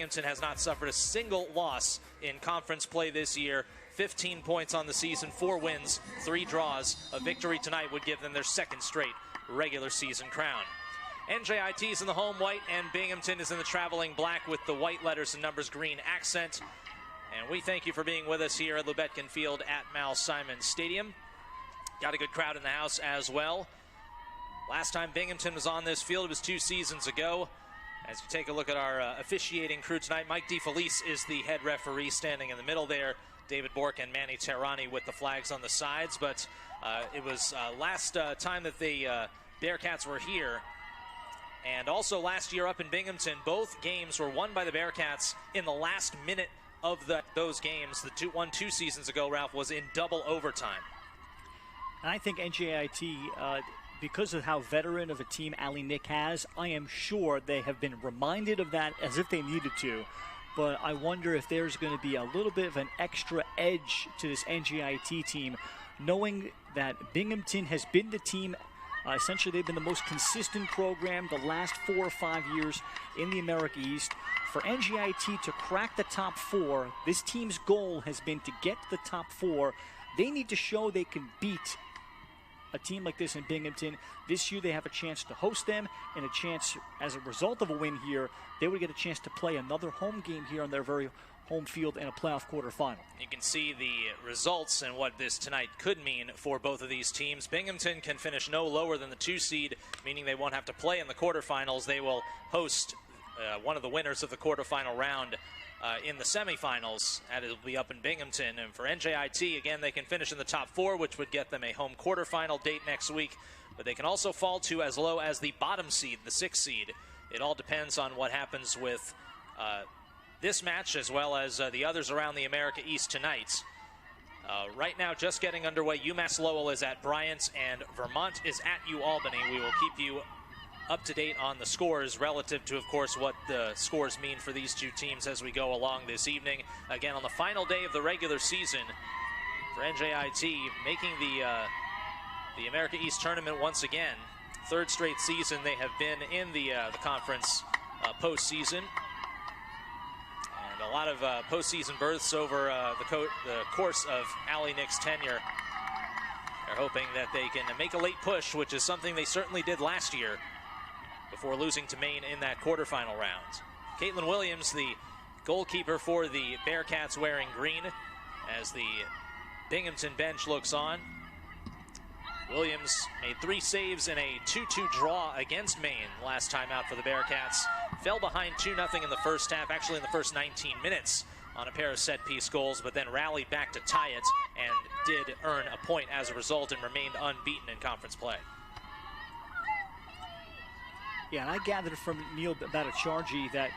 Binghamton has not suffered a single loss in conference play this year. 15 points on the season, 4 wins, 3 draws. A victory tonight would give them their second straight regular season crown. NJIT is in the home white, and Binghamton is in the traveling black with the white letters and numbers green accent. And we thank you for being with us here at Lubetkin Field at Mal Simon Stadium. Got a good crowd in the house as well. Last time Binghamton was on this field, it was 2 seasons ago. As you take a look at our officiating crew tonight, Mike DeFelice is the head referee standing in the middle there. David Bork and Manny Terrani with the flags on the sides. But it was last time that the Bearcats were here. And also last year up in Binghamton, both games were won by the Bearcats in the last minute of those games. The one 2 seasons ago, Ralph, was in double overtime. And I think NJIT, because of how veteran of a team Ali Nick has, I am sure they have been reminded of that as if they needed to. But I wonder if there's going to be a little bit of an extra edge to this NJIT team, knowing that Binghamton has been the team. Essentially, they've been the most consistent program the last 4 or 5 years in the America East. For NJIT to crack the top 4, this team's goal has been to get to the top 4. They need to show they can beat a team like this in Binghamton. This year they have a chance to host them, and a chance, as a result of a win here, they would get a chance to play another home game here on their very home field in a playoff quarterfinal. You can see the results and what this tonight could mean for both of these teams. Binghamton can finish no lower than the 2 seed, meaning they won't have to play in the quarterfinals. They will host one of the winners of the quarterfinal round in the semifinals, and it'll be up in Binghamton. And for NJIT, again, they can finish in the top 4, which would get them a home quarterfinal date next week. But they can also fall to as low as the bottom seed, the 6th seed. It all depends on what happens with this match, as well as the others around the America East tonight. Right now, just getting underway, UMass Lowell is at Bryant, and Vermont is at UAlbany. We will keep you up to date on the scores relative to, of course, what the scores mean for these 2 teams as we go along this evening. Again, on the final day of the regular season for NJIT, making the America East tournament once again. 3rd straight season they have been in the conference postseason. And a lot of postseason berths over the course of Ali Nick's tenure. They're hoping that they can make a late push, which is something they certainly did last year, before losing to Maine in that quarterfinal round. Caitlin Williams, the goalkeeper for the Bearcats, wearing green as the Binghamton bench looks on. Williams made 3 saves in a 2-2 draw against Maine last time out for the Bearcats. Fell behind 2-0 in the first half, actually in the first 19 minutes, on a pair of set-piece goals, but then rallied back to tie it and did earn a point as a result and remained unbeaten in conference play. Yeah, and I gathered from Neil Bhattacharjee that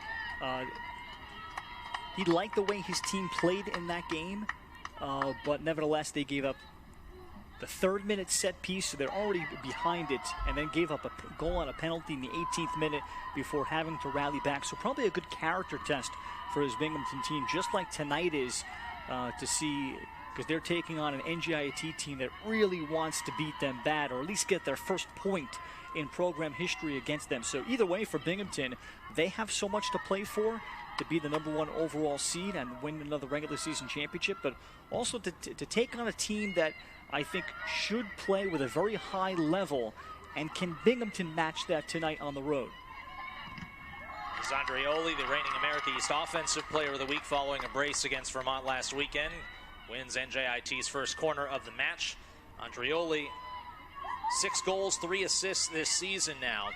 he liked the way his team played in that game, but nevertheless they gave up the 3rd minute set piece, so they're already behind it, and then gave up a goal on a penalty in the 18th minute before having to rally back. So probably a good character test for his Binghamton team, just like tonight is, to see, because they're taking on an NJIT team that really wants to beat them bad, or at least get their first point in program history against them. So either way, for Binghamton, they have so much to play for, to be the #1 overall seed and win another regular season championship, but also to take on a team that I think should play with a very high level. And can Binghamton match that tonight on the road? Zandrioli, the reigning America East Offensive Player of the Week, following a brace against Vermont last weekend, wins NJIT's first corner of the match. Andrioli, 6 goals, 3 assists this season now,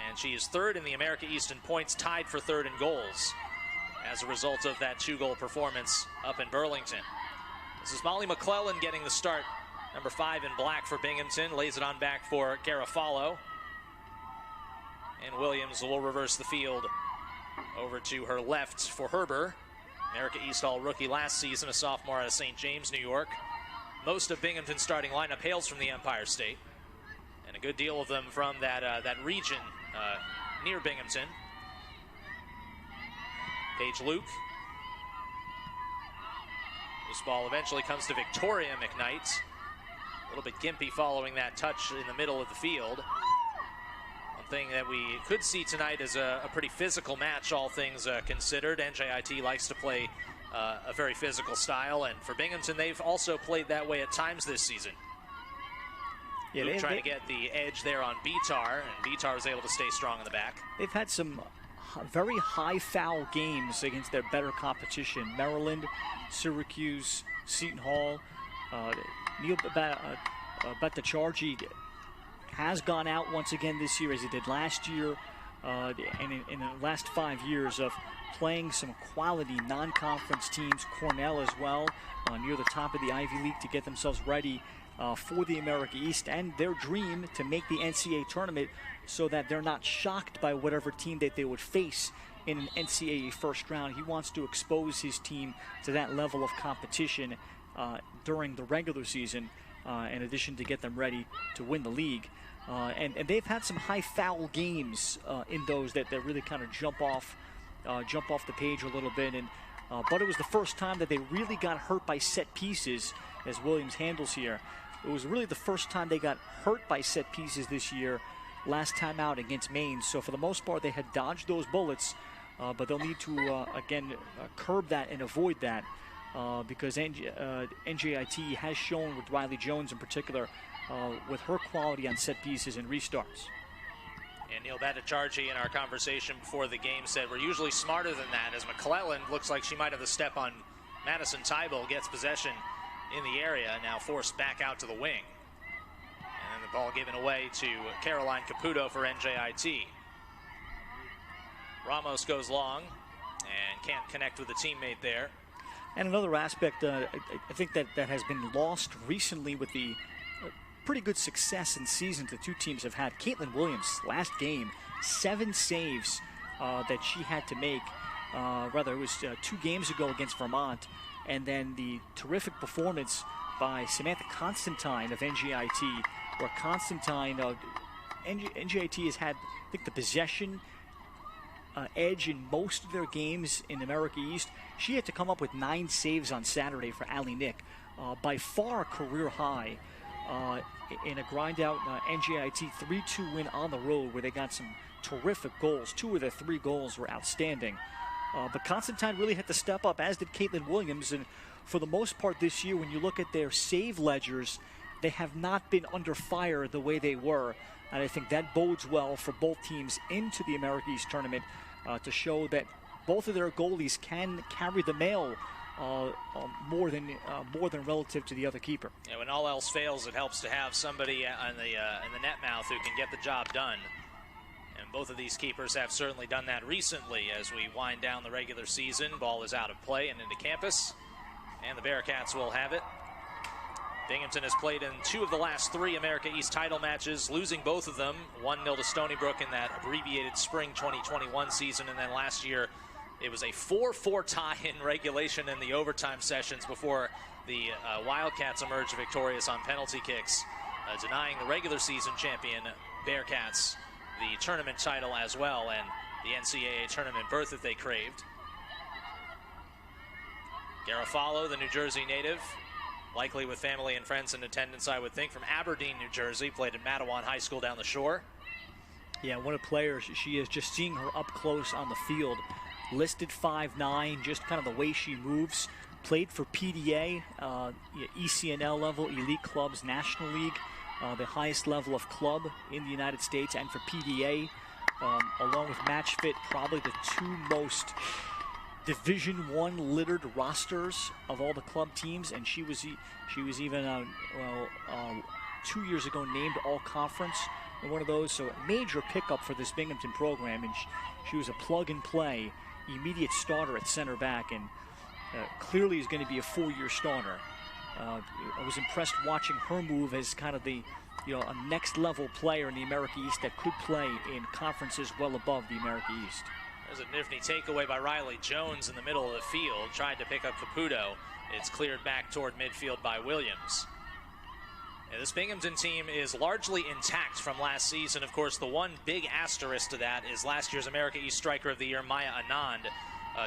and she is 3rd in the America East in points, tied for 3rd in goals as a result of that 2-goal performance up in Burlington. This is Molly McClellan getting the start. Number 5 in black for Binghamton, lays it on back for Garofalo. And Williams will reverse the field over to her left for Herber. America East All-Rookie last season, a sophomore out of St. James, New York. Most of Binghamton's starting lineup hails from the Empire State, and a good deal of them from that region near Binghamton. Paige Luke. This ball eventually comes to Victoria McKnight. A little bit gimpy following that touch in the middle of the field. On Something that we could see tonight is a pretty physical match, all things considered. NJIT likes to play a very physical style, and for Binghamton, they've also played that way at times this season. Yeah, they're trying to get the edge there on Bitar, and Bitar was able to stay strong in the back. They've had some very high foul games against their better competition. Maryland, Syracuse, Seton Hall. Neil Bhattacharjee has gone out once again this year, as he did last year, and in the last 5 years of playing some quality non-conference teams. Cornell as well, near the top of the Ivy League to get themselves ready for the America East and their dream to make the NCAA tournament, so that they're not shocked by whatever team that they would face in an NCAA first round. He wants to expose his team to that level of competition during the regular season, in addition to get them ready to win the league. And they've had some high foul games in those that really kind of jump off the page a little bit. And but it was the first time that they really got hurt by set pieces, as Williams handles here. It was really the first time they got hurt by set pieces this year, last time out against Maine. So for the most part, they had dodged those bullets, but they'll need to, again, curb that and avoid that, because NJIT has shown, with Riley Jones in particular, with her quality on set pieces and restarts. And Neil Bhattacharjee, in our conversation before the game, said we're usually smarter than that, as McClellan looks like she might have the step on Madison Tybalt, gets possession in the area, now forced back out to the wing. And then the ball given away to Caroline Caputo for NJIT. Ramos goes long and can't connect with the teammate there. And another aspect, I think that has been lost recently with the pretty good success in seasons the two teams have had. Caitlin Williams, last game, 7 saves that she had to make. Rather, it was 2 games ago against Vermont. And then the terrific performance by Samantha Constantine of NJIT, where Constantine, NJIT has had, I think, the possession edge in most of their games in America East. She had to come up with 9 saves on Saturday for Allie Nick, by far a career high, in a grind-out NJIT 3-2 win on the road, where they got some terrific goals. 2 of their 3 goals were outstanding. But Constantine really had to step up, as did Caitlin Williams. And for the most part this year, when you look at their save ledgers, they have not been under fire the way they were. And I think that bodes well for both teams into the America East tournament, to show that both of their goalies can carry the mail more than relative to the other keeper. Yeah, when all else fails, it helps to have somebody in the net mouth who can get the job done. And both of these keepers have certainly done that recently as we wind down the regular season. Ball is out of play and into campus, and the Bearcats will have it. Binghamton has played in 2 of the last 3 America East title matches, losing both of them. 1-0 to Stony Brook in that abbreviated spring 2021 season, and then last year it was a 4-4 tie in regulation in the overtime sessions before the Wildcats emerged victorious on penalty kicks, denying the regular season champion Bearcats the tournament title as well, and the NCAA tournament berth that they craved. Garofalo, the New Jersey native, likely with family and friends in attendance, I would think, from Aberdeen, New Jersey, played at Mattawan High School down the shore. Yeah, what a player she is. Just seeing her up close on the field. Listed 5'9", just kind of the way she moves. Played for PDA, ECNL level, Elite Clubs, National League, the highest level of club in the United States, and for PDA, along with Match Fit, probably the 2 most Division I littered rosters of all the club teams, and she was even 2 years ago named All Conference in one of those. So a major pickup for this Binghamton program, and she was a plug and play, immediate starter at center back, and clearly is going to be a 4-year starter. I was impressed watching her move as kind of the, a next level player in the America East that could play in conferences well above the America East. There's a nifty takeaway by Riley Jones in the middle of the field. Tried to pick up Caputo. It's cleared back toward midfield by Williams. And this Binghamton team is largely intact from last season. Of course, the one big asterisk to that is last year's America East Striker of the Year, Maya Anand.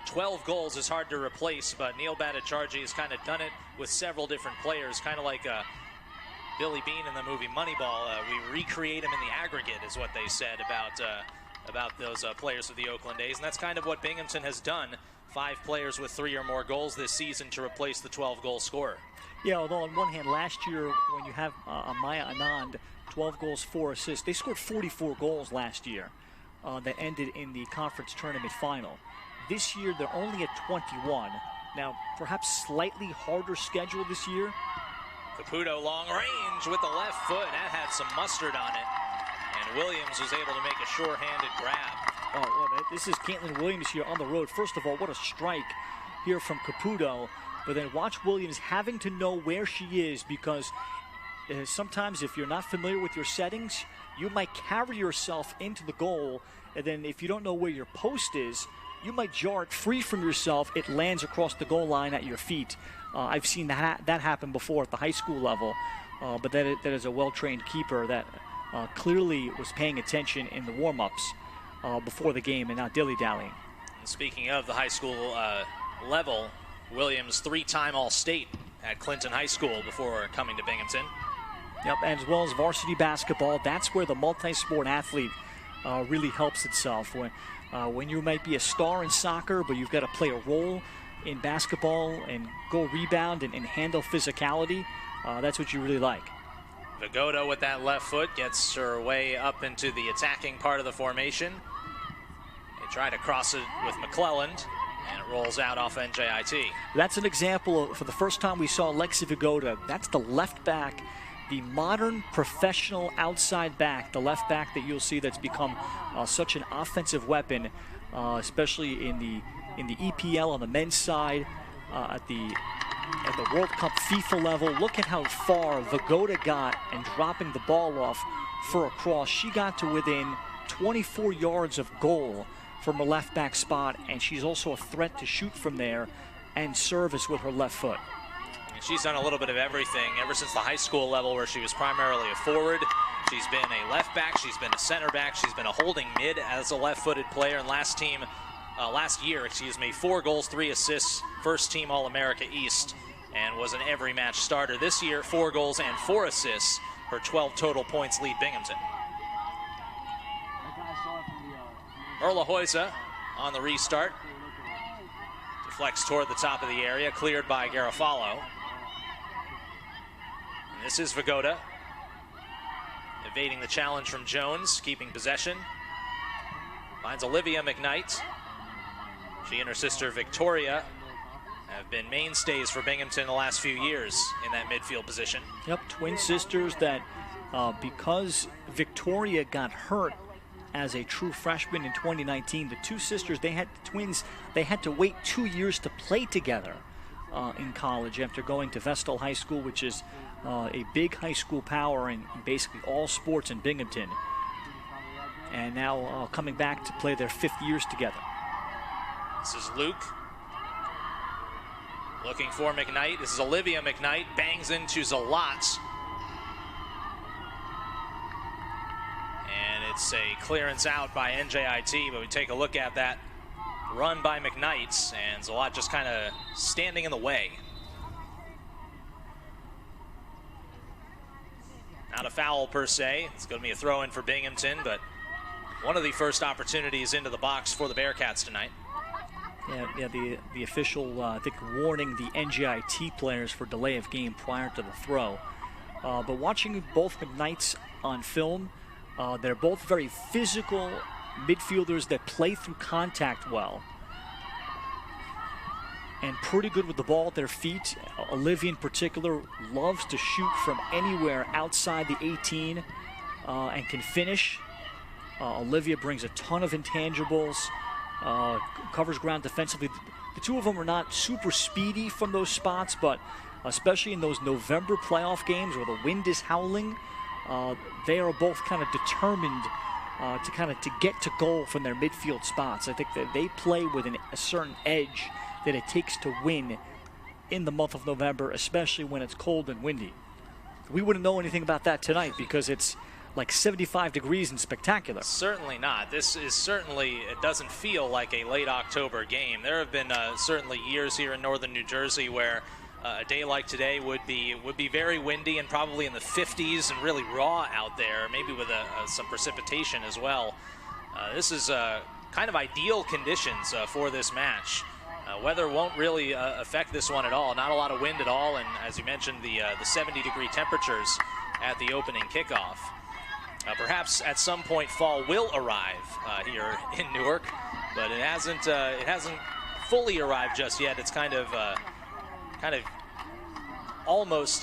12 goals is hard to replace, but Neil Bhattacharjee has kind of done it with several different players, kind of like Billy Beane in the movie Moneyball. We recreate him in the aggregate, is what they said about those players of the Oakland A's, and that's kind of what Binghamton has done. 5 players with 3 or more goals this season to replace the 12-goal scorer. Yeah, although on one hand, last year when you have Amaya Anand, 12 goals, 4 assists, they scored 44 goals last year that ended in the conference tournament final. This year, they're only at 21. Now, perhaps slightly harder schedule this year. Caputo long range with the left foot. That had some mustard on it. And Williams was able to make a sure-handed grab. Oh, well, this is Caitlin Williams here on the road. First of all, what a strike here from Caputo. But then watch Williams having to know where she is, because sometimes if you're not familiar with your settings, you might carry yourself into the goal, and then if you don't know where your post is, you might jar it free from yourself. It lands across the goal line at your feet. I've seen that happen before at the high school level, but that is a well-trained keeper that clearly was paying attention in the warm-ups before the game and not dilly-dallying. Speaking of the high school level, Williams 3-time All-State at Clinton High School before coming to Binghamton. Yep, and as well as varsity basketball, that's where the multi-sport athlete really helps itself. When you might be a star in soccer, but you've got to play a role in basketball and go rebound and handle physicality, that's what you really like. Vigoda with that left foot gets her way up into the attacking part of the formation. They try to cross it with McClelland, and it rolls out off NJIT. That's an example of, for the first time we saw Lexi Vigoda. That's the left back, the modern professional outside back, the left back that you'll see that's become such an offensive weapon, especially in the EPL on the men's side, at the World Cup FIFA level. Look at how far Vigoda got and dropping the ball off for a cross. She got to within 24 yards of goal from her left back spot, and she's also a threat to shoot from there and service with her left foot. And she's done a little bit of everything ever since the high school level, where she was primarily a forward. She's been a left back, she's been a center back, she's been a holding mid as a left-footed player, and last year, 4 goals, 3 assists, first team All-America East, and was an every match starter. This year, 4 goals and 4 assists. Her 12 total points lead Binghamton. Merla Hoysa on the restart. Deflects toward the top of the area, cleared by Garofalo. And this is Vigoda, evading the challenge from Jones, keeping possession. Finds Olivia McKnight. She and her sister Victoria have been mainstays for Binghamton the last few years in that midfield position. Yep, twin sisters that because Victoria got hurt as a true freshman in 2019, the two sisters, they had to wait 2 years to play together in college after going to Vestal High School, which is a big high school power in basically all sports in Binghamton. And now coming back to play their 5th years together. This is Luke looking for McKnight. This is Olivia McKnight, bangs into Zalat. And it's a clearance out by NJIT, but we take a look at that run by McKnight, and Zalat just kind of standing in the way. Not a foul per se. It's going to be a throw-in for Binghamton, but one of the first opportunities into the box for the Bearcats tonight. Yeah, the official, I think, warning the NJIT players for delay of game prior to the throw. But watching both McKnights on film, they're both very physical midfielders that play through contact well. And pretty good with the ball at their feet. Olivia in particular loves to shoot from anywhere outside the 18 and can finish. Olivia brings a ton of intangibles, covers ground defensively. The two of them are not super speedy from those spots, but especially in those November playoff games where the wind is howling, they are both kind of determined to get to goal from their midfield spots. I think that they play with a certain edge that it takes to win in the month of November, especially when it's cold and windy. We wouldn't know anything about that tonight because it's like 75 degrees and spectacular. Certainly not. This is certainly, it doesn't feel like a late October game. There have been certainly years here in northern New Jersey where a day like today would be very windy and probably in the 50s and really raw out there, maybe with some precipitation as well. This is kind of ideal conditions for this match. Weather won't really affect this one at all. Not a lot of wind at all, and as you mentioned, the 70-degree temperatures at the opening kickoff. Perhaps at some point fall will arrive here in Newark, but it hasn't fully arrived just yet. It's kind of almost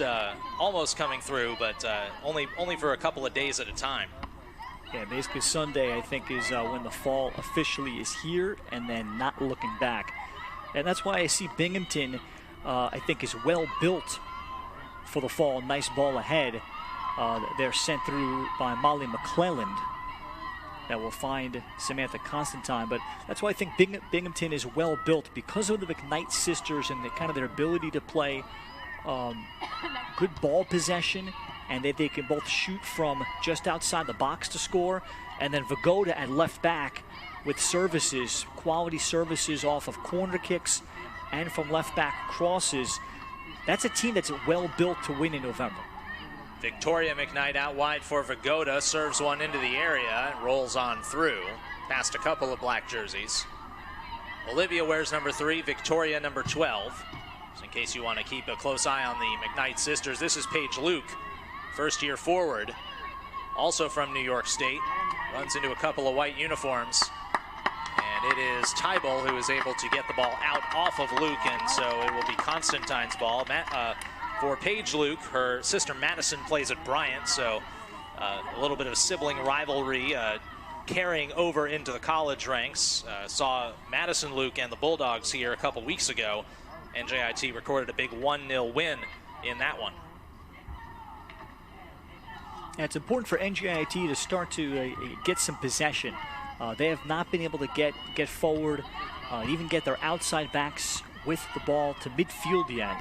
coming through, but only for a couple of days at a time. Yeah, basically Sunday, I think, is when the fall officially is here and then not looking back. And that's why I see Binghamton, I think, is well built for the fall. Nice ball ahead. They're sent through by Molly McClelland. That will find Samantha Constantine. But that's why I think Binghamton is well built because of the McKnight sisters and kind of their ability to play good ball possession, and they can both shoot from just outside the box to score. And then Vagoda at left back with services, quality services off of corner kicks and from left back crosses. That's a team that's well built to win in November. Victoria McKnight out wide for Vagoda, serves one into the area and rolls on through, past a couple of black jerseys. Olivia wears number 3, Victoria number 12. So in case you want to keep a close eye on the McKnight sisters, this is Paige Luke, first-year forward, also from New York State. Runs into a couple of white uniforms. And it is Tybal who is able to get the ball out off of Luke, and so it will be Constantine's ball. For Paige Luke, her sister Madison plays at Bryant, so a little bit of a sibling rivalry carrying over into the college ranks. Saw Madison Luke and the Bulldogs here a couple weeks ago. NJIT recorded a big 1-0 win in that one. Yeah, it's important for NJIT to start to get some possession. They have not been able to get forward, even get their outside backs with the ball to midfield yet.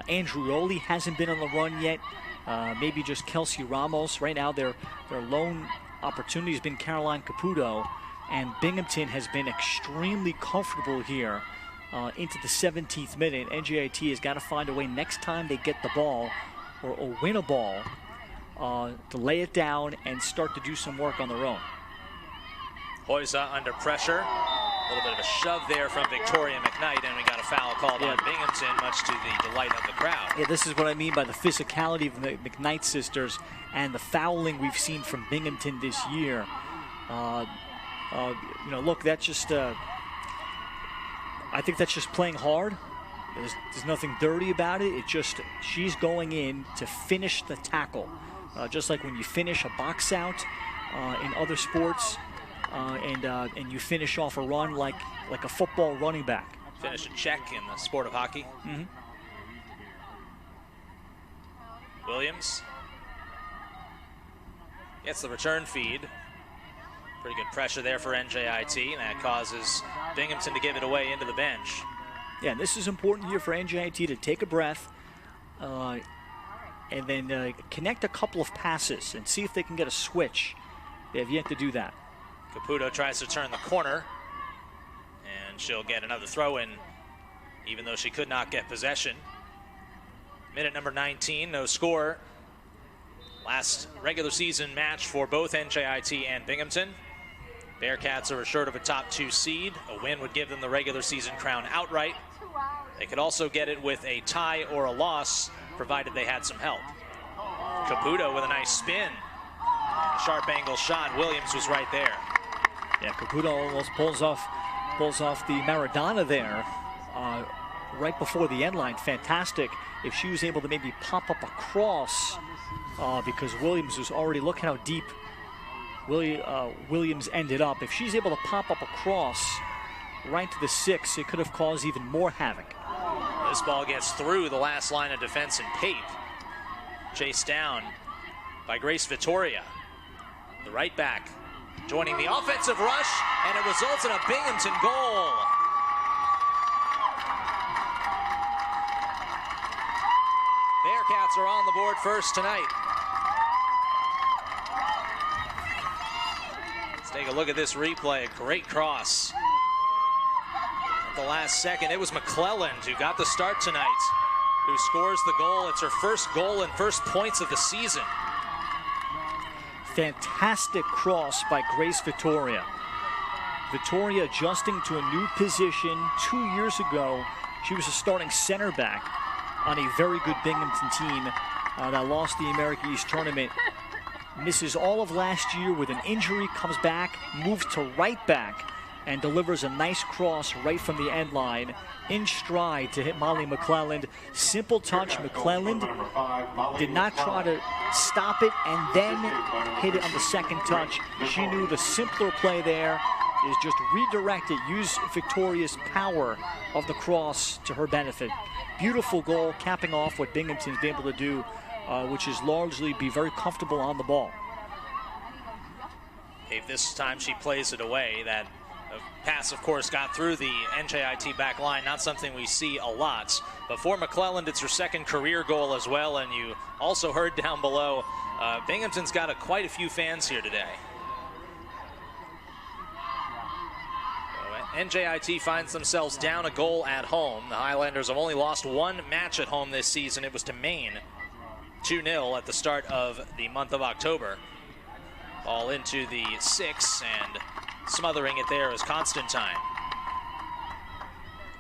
Andreoli hasn't been on the run yet. Maybe just Kelsey Ramos. Right now, their lone opportunity has been Caroline Caputo, and Binghamton has been extremely comfortable here into the 17th minute. NJIT has got to find a way next time they get the ball or win a ball to lay it down and start to do some work on their own. Hoysa under pressure. A little bit of a shove there from Victoria McKnight, and we got a foul called on Binghamton, much to the delight of the crowd. Yeah, this is what I mean by the physicality of the McKnight sisters and the fouling we've seen from Binghamton this year. Look, that's just, I think that's just playing hard. There's nothing dirty about it. It's just she's going in to finish the tackle. Just like when you finish a box out in other sports, and you finish off a run like a football running back. Finish a check in the sport of hockey. Mm-hmm. Williams gets the return feed. Pretty good pressure there for NJIT, and that causes Binghamton to give it away into the bench. Yeah, and this is important here for NJIT to take a breath and then connect a couple of passes and see if they can get a switch. They have yet to do that. Caputo tries to turn the corner, and she'll get another throw-in, even though she could not get possession. Minute number 19, no score. Last regular season match for both NJIT and Binghamton. Bearcats are assured of a top 2 seed. A win would give them the regular season crown outright. They could also get it with a tie or a loss, provided they had some help. Caputo with a nice spin. A sharp angle shot. Williams was right there. Yeah, Caputo almost pulls off the Maradona there right before the end line. Fantastic. If she was able to maybe pop up a cross, because Williams was already, look how deep Williams ended up. If she's able to pop up a cross right to the 6, it could have caused even more havoc. This ball gets through the last line of defense in Pape. Chased down by Grace Vittoria, the right back, joining the offensive rush, and it results in a Binghamton goal. Bearcats are on the board first tonight. Let's take a look at this replay. Great cross. At the last second, it was McClelland who got the start tonight, who scores the goal. It's her first goal and first points of the season. Fantastic cross by Grace Vittoria. Vittoria adjusting to a new position. 2 years ago, she was a starting center back on a very good Binghamton team that lost the America East tournament. Misses all of last year with an injury, comes back, moves to right back, and delivers a nice cross right from the end line in stride to hit Molly McClelland. Simple touch. McClelland did not try to stop it and then hit it on the second touch. She knew the simpler play there is just redirect it, use Victoria's power of the cross to her benefit. Beautiful goal, capping off what Binghamton's been able to do, which is largely be very comfortable on the ball. Hey, this time she plays it away. That pass, of course, got through the NJIT back line. Not something we see a lot. But for McClelland, it's her second career goal as well. And you also heard down below, Binghamton's got quite a few fans here today. NJIT finds themselves down a goal at home. The Highlanders have only lost one match at home this season. It was to Maine, 2-0 at the start of the month of October. Ball into the 6, and smothering it there is Constantine.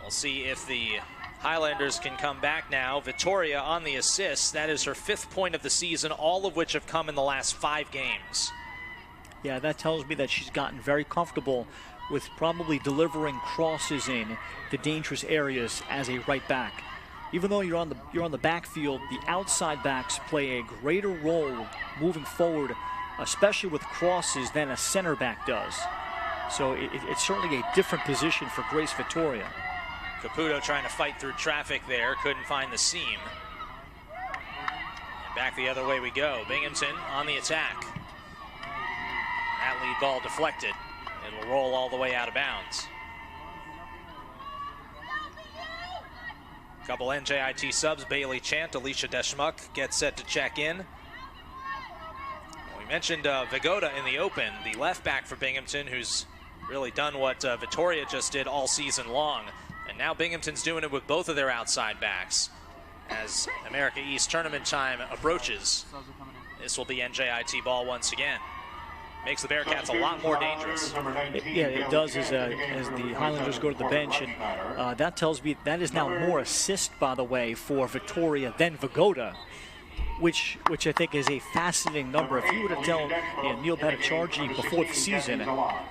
We'll see if the Highlanders can come back now. Vittoria on the assist. That is her 5th point of the season, all of which have come in the last 5 games. Yeah, that tells me that she's gotten very comfortable with probably delivering crosses in the dangerous areas as a right back. Even though you're on the backfield, the outside backs play a greater role moving forward, especially with crosses, than a center back does. So it's certainly a different position for Grace Vittoria. Caputo trying to fight through traffic there, couldn't find the seam. And back the other way we go. Binghamton on the attack. That lead ball deflected. It'll roll all the way out of bounds. Couple NJIT subs, Bailey Chant, Alicia Deschmuck get set to check in. We mentioned Vigoda in the open, the left back for Binghamton, who's really done what Vittoria just did all season long. And now Binghamton's doing it with both of their outside backs. As America East tournament time approaches, this will be NJIT ball once again. Makes the Bearcats a lot more dangerous. Yeah, it does as the Highlanders go to the bench, and that tells me that is now more assist, by the way, for Vittoria than Vigoda, which I think is a fascinating number. If you were to tell Neil Bhattacharjee before the season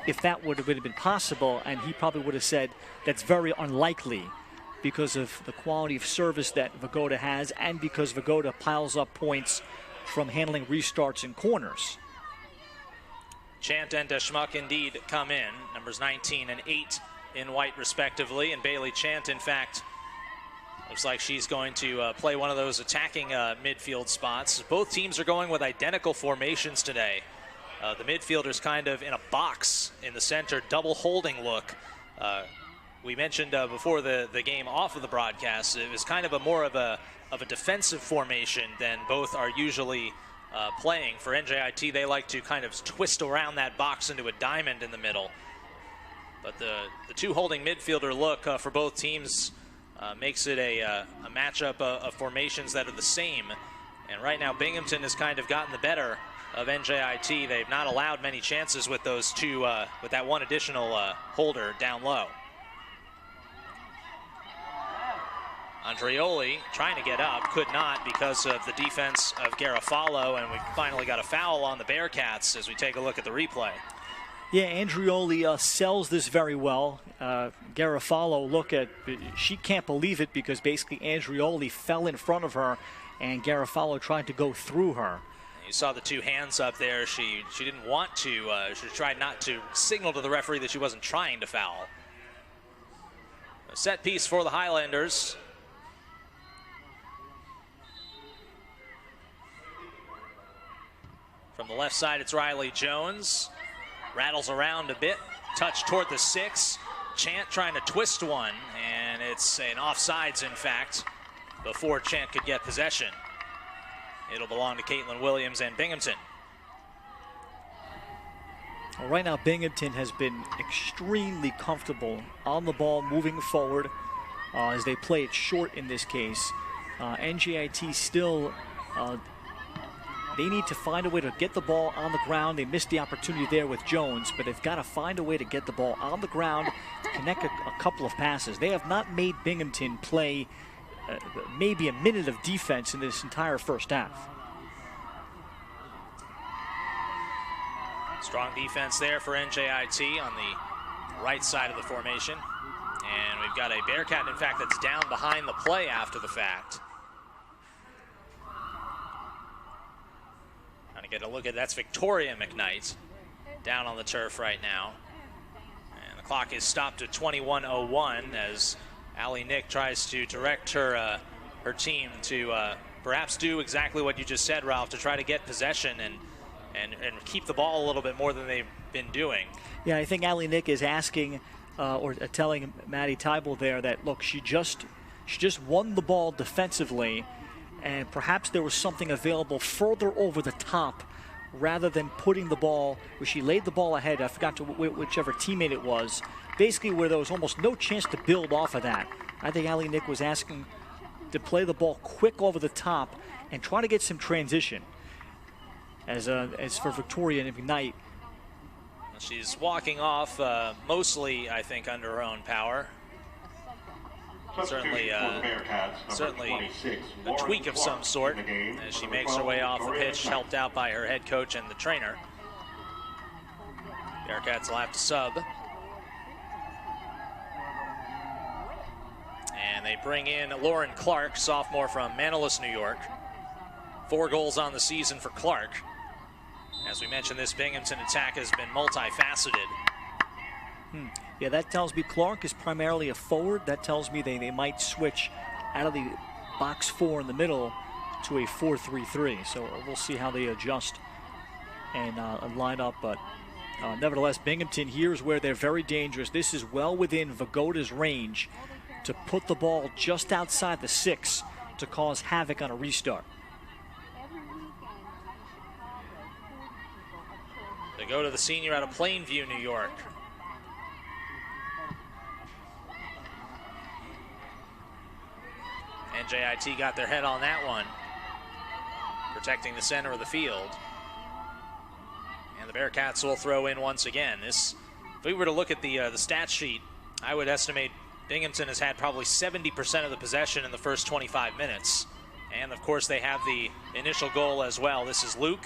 if that would have been possible, and he probably would have said that's very unlikely because of the quality of service that Vigoda has and because Vigoda piles up points from handling restarts and corners. Chant and Deschmuck indeed come in, numbers 19 and 8 in white respectively, and Bailey Chant, in fact, looks like she's going to play one of those attacking midfield spots. Both teams are going with identical formations today. The midfielder's kind of in a box in the center, double holding look. We mentioned before the game off of the broadcast, it was kind of more of a defensive formation than both are usually playing. For NJIT, they like to kind of twist around that box into a diamond in the middle. But the two holding midfielder look for both teams makes it a matchup of formations that are the same. And right now, Binghamton has kind of gotten the better of NJIT. They've not allowed many chances with those two, with that one additional holder down low. Andreoli trying to get up, could not because of the defense of Garofalo, and we finally got a foul on the Bearcats as we take a look at the replay. Yeah, Andreoli sells this very well. Garofalo, she can't believe it because basically Andreoli fell in front of her and Garofalo tried to go through her. You saw the two hands up there. She didn't want to, she tried not to signal to the referee that she wasn't trying to foul. A set piece for the Highlanders. From the left side, it's Riley Jones. Rattles around a bit. Touch toward the 6. Chant trying to twist one, and it's an offsides, in fact, before Chant could get possession. It'll belong to Caitlin Williams and Binghamton. Well, right now, Binghamton has been extremely comfortable on the ball moving forward as they play it short in this case. NJIT still, they need to find a way to get the ball on the ground. They missed the opportunity there with Jones, but they've got to find a way to get the ball on the ground, connect a couple of passes. They have not made Binghamton play maybe a minute of defense in this entire first half. Strong defense there for NJIT on the right side of the formation. And we've got a Bearcat, in fact, that's down behind the play after the fact. Trying to get a look at that's Victoria McKnight down on the turf right now. And the clock is stopped at 21:01 as Allie Nick tries to direct her team to perhaps do exactly what you just said, Ralph, to try to get possession and keep the ball a little bit more than they've been doing. Yeah, I think Allie Nick is asking or telling Maddie Tybel there that, look, she just won the ball defensively, and perhaps there was something available further over the top rather than putting the ball where she laid the ball ahead. I forgot to whichever teammate it was, basically where there was almost no chance to build off of that. I think Allie Nick was asking to play the ball quick over the top and try to get some transition. As for Victoria and McKnight, she's walking off mostly, I think, under her own power. Certainly a tweak of some sort as she makes her way off the pitch, helped out by her head coach and the trainer. Bearcats will have to sub. And they bring in Lauren Clark, sophomore from Manlius, New York. 4 goals on the season for Clark. As we mentioned, this Binghamton attack has been multifaceted. Yeah, that tells me Clark is primarily a forward. That tells me they might switch out of the box 4 in the middle to a 4-3-3. So we'll see how they adjust and line up. But nevertheless, Binghamton, here's where they're very dangerous. This is well within Vagoda's range to put the ball just outside the 6 to cause havoc on a restart. They go to the senior out of Plainview, New York. NJIT got their head on that one, protecting the center of the field. And the Bearcats will throw in once again. If we were to look at the stat sheet, I would estimate Binghamton has had probably 70% of the possession in the first 25 minutes. And of course they have the initial goal as well. This is Luke.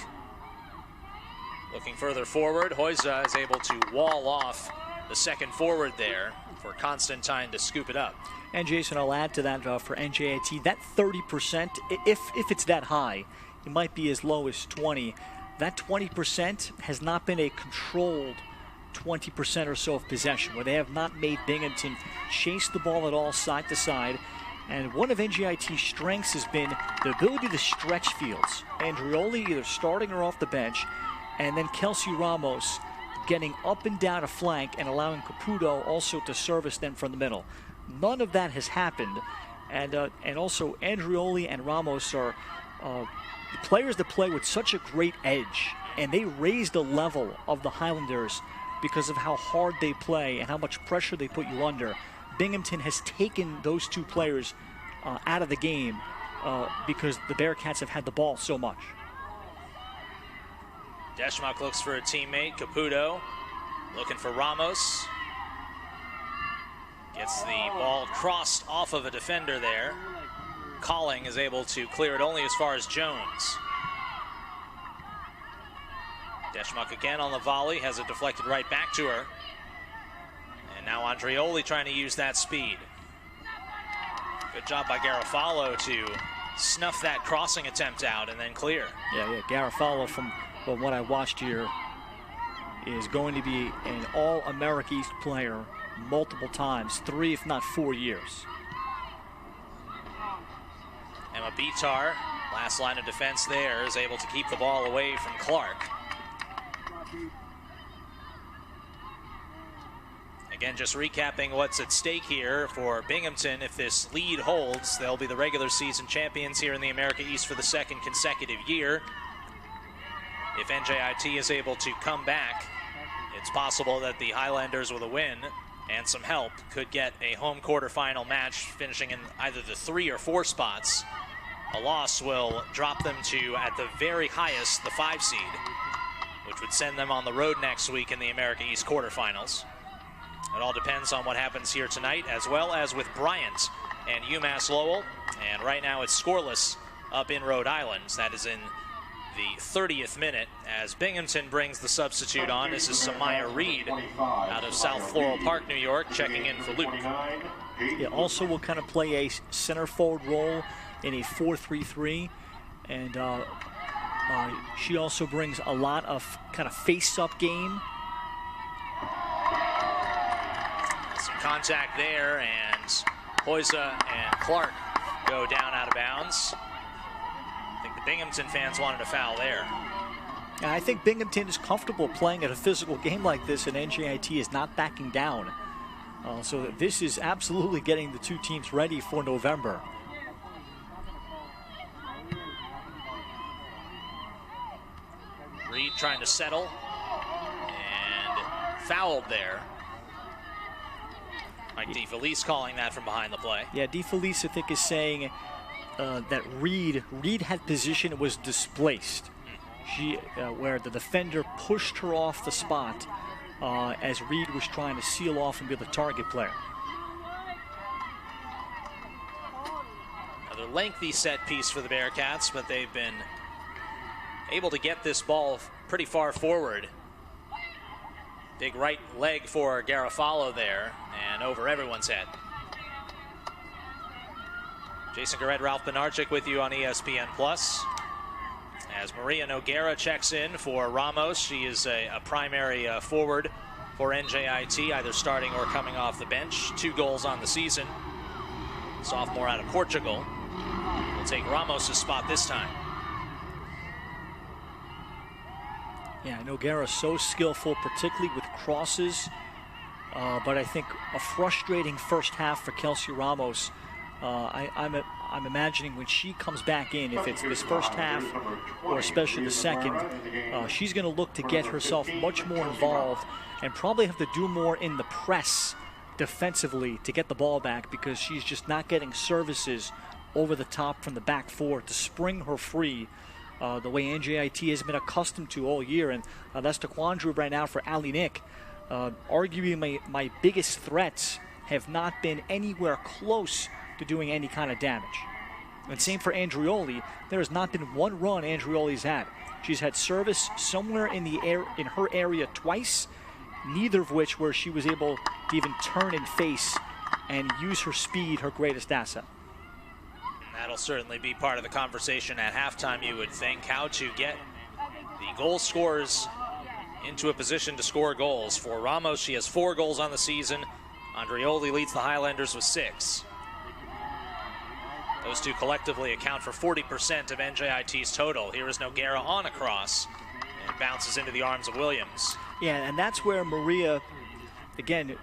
Looking further forward, Hoyza is able to wall off the second forward there for Constantine to scoop it up. And Jason, I'll add to that for NJIT, that 30%, if it's that high, it might be as low as 20. That 20% has not been a controlled 20% or so of possession, where they have not made Binghamton chase the ball at all side to side. And one of NJIT's strengths has been the ability to stretch fields. Andrioli either starting or off the bench, and then Kelsey Ramos getting up and down a flank and allowing Caputo also to service them from the middle. None of that has happened. And also Andrioli and Ramos are players that play with such a great edge, and they raise the level of the Highlanders because of how hard they play and how much pressure they put you under. Binghamton has taken those 2 players out of the game because the Bearcats have had the ball so much. Deschmach looks for a teammate, Caputo, looking for Ramos. Gets the ball crossed off of a defender there. Calling is able to clear it only as far as Jones. Deschmach again on the volley, has it deflected right back to her. And now Andrioli trying to use that speed. Good job by Garofalo to snuff that crossing attempt out and then clear. Yeah, Garofalo, from what I watched here, is going to be an All-America East player multiple times, 3 if not 4 years. Emma Bitar, last line of defense there, is able to keep the ball away from Clark. Again, just recapping what's at stake here for Binghamton. If this lead holds, they'll be the regular season champions here in the America East for the 2nd consecutive year. If NJIT is able to come back, it's possible that the Highlanders with a win and some help, could get a home quarterfinal match finishing in either the 3 or 4 spots. A loss will drop them to, at the very highest, the 5 seed, which would send them on the road next week in the America East quarterfinals. It all depends on what happens here tonight, as well as with Bryant and UMass Lowell. And right now it's scoreless up in Rhode Island. That is in the 30th minute as Binghamton brings the substitute on. This is Samaya Reed out of South Floral Park, New York, checking in for Luke. Yeah, also will kind of play a center forward role in a 4-3-3, and she also brings a lot of kind of face-up game. Some contact there, and Hoysa and Clark go down out of bounds. I think the Binghamton fans wanted a foul there. And I think Binghamton is comfortable playing at a physical game like this, and NJIT is not backing down. So this is absolutely getting the two teams ready for November. Reed trying to settle, and fouled there. Mike DeFelice calling that from behind the play. Yeah, DeFelice, I think, is saying that Reed had position and was displaced. She, where the defender pushed her off the spot as Reed was trying to seal off and be the target player. Another lengthy set piece for the Bearcats, but they've been able to get this ball pretty far forward. Big right leg for Garofalo there, and over everyone's head. Jason Garrett, Ralph Benarchik with you on ESPN Plus. As Maria Noguera checks in for Ramos, she is a primary forward for NJIT, either starting or coming off the bench. 2 goals on the season. Sophomore out of Portugal. Will take Ramos' spot this time. Yeah, Noguera so skillful, particularly with crosses. But I think a frustrating first half for Kelsey Ramos. I'm imagining when she comes back in, if it's this first half or especially the second, she's going to look to get herself much more involved and probably have to do more in the press defensively to get the ball back, because she's just not getting services over the top from the back 4 to spring her free the way NJIT has been accustomed to all year. And that's the quandary right now for Ali Nick. Arguably my biggest threats have not been anywhere close to doing any kind of damage. And same for Andrioli. There has not been one run Andrioli's had. She's had service somewhere in the air in her area twice, neither of which where she was able to even turn and face and use her speed, her greatest asset. That'll certainly be part of the conversation at halftime, you would think, how to get the goal scorers into a position to score goals. For Ramos, she has 4 goals on the season. Andrioli leads the Highlanders with 6. Those two collectively account for 40% of NJIT's total. Here is Noguera on a cross and bounces into the arms of Williams. Yeah, and that's where Maria, again,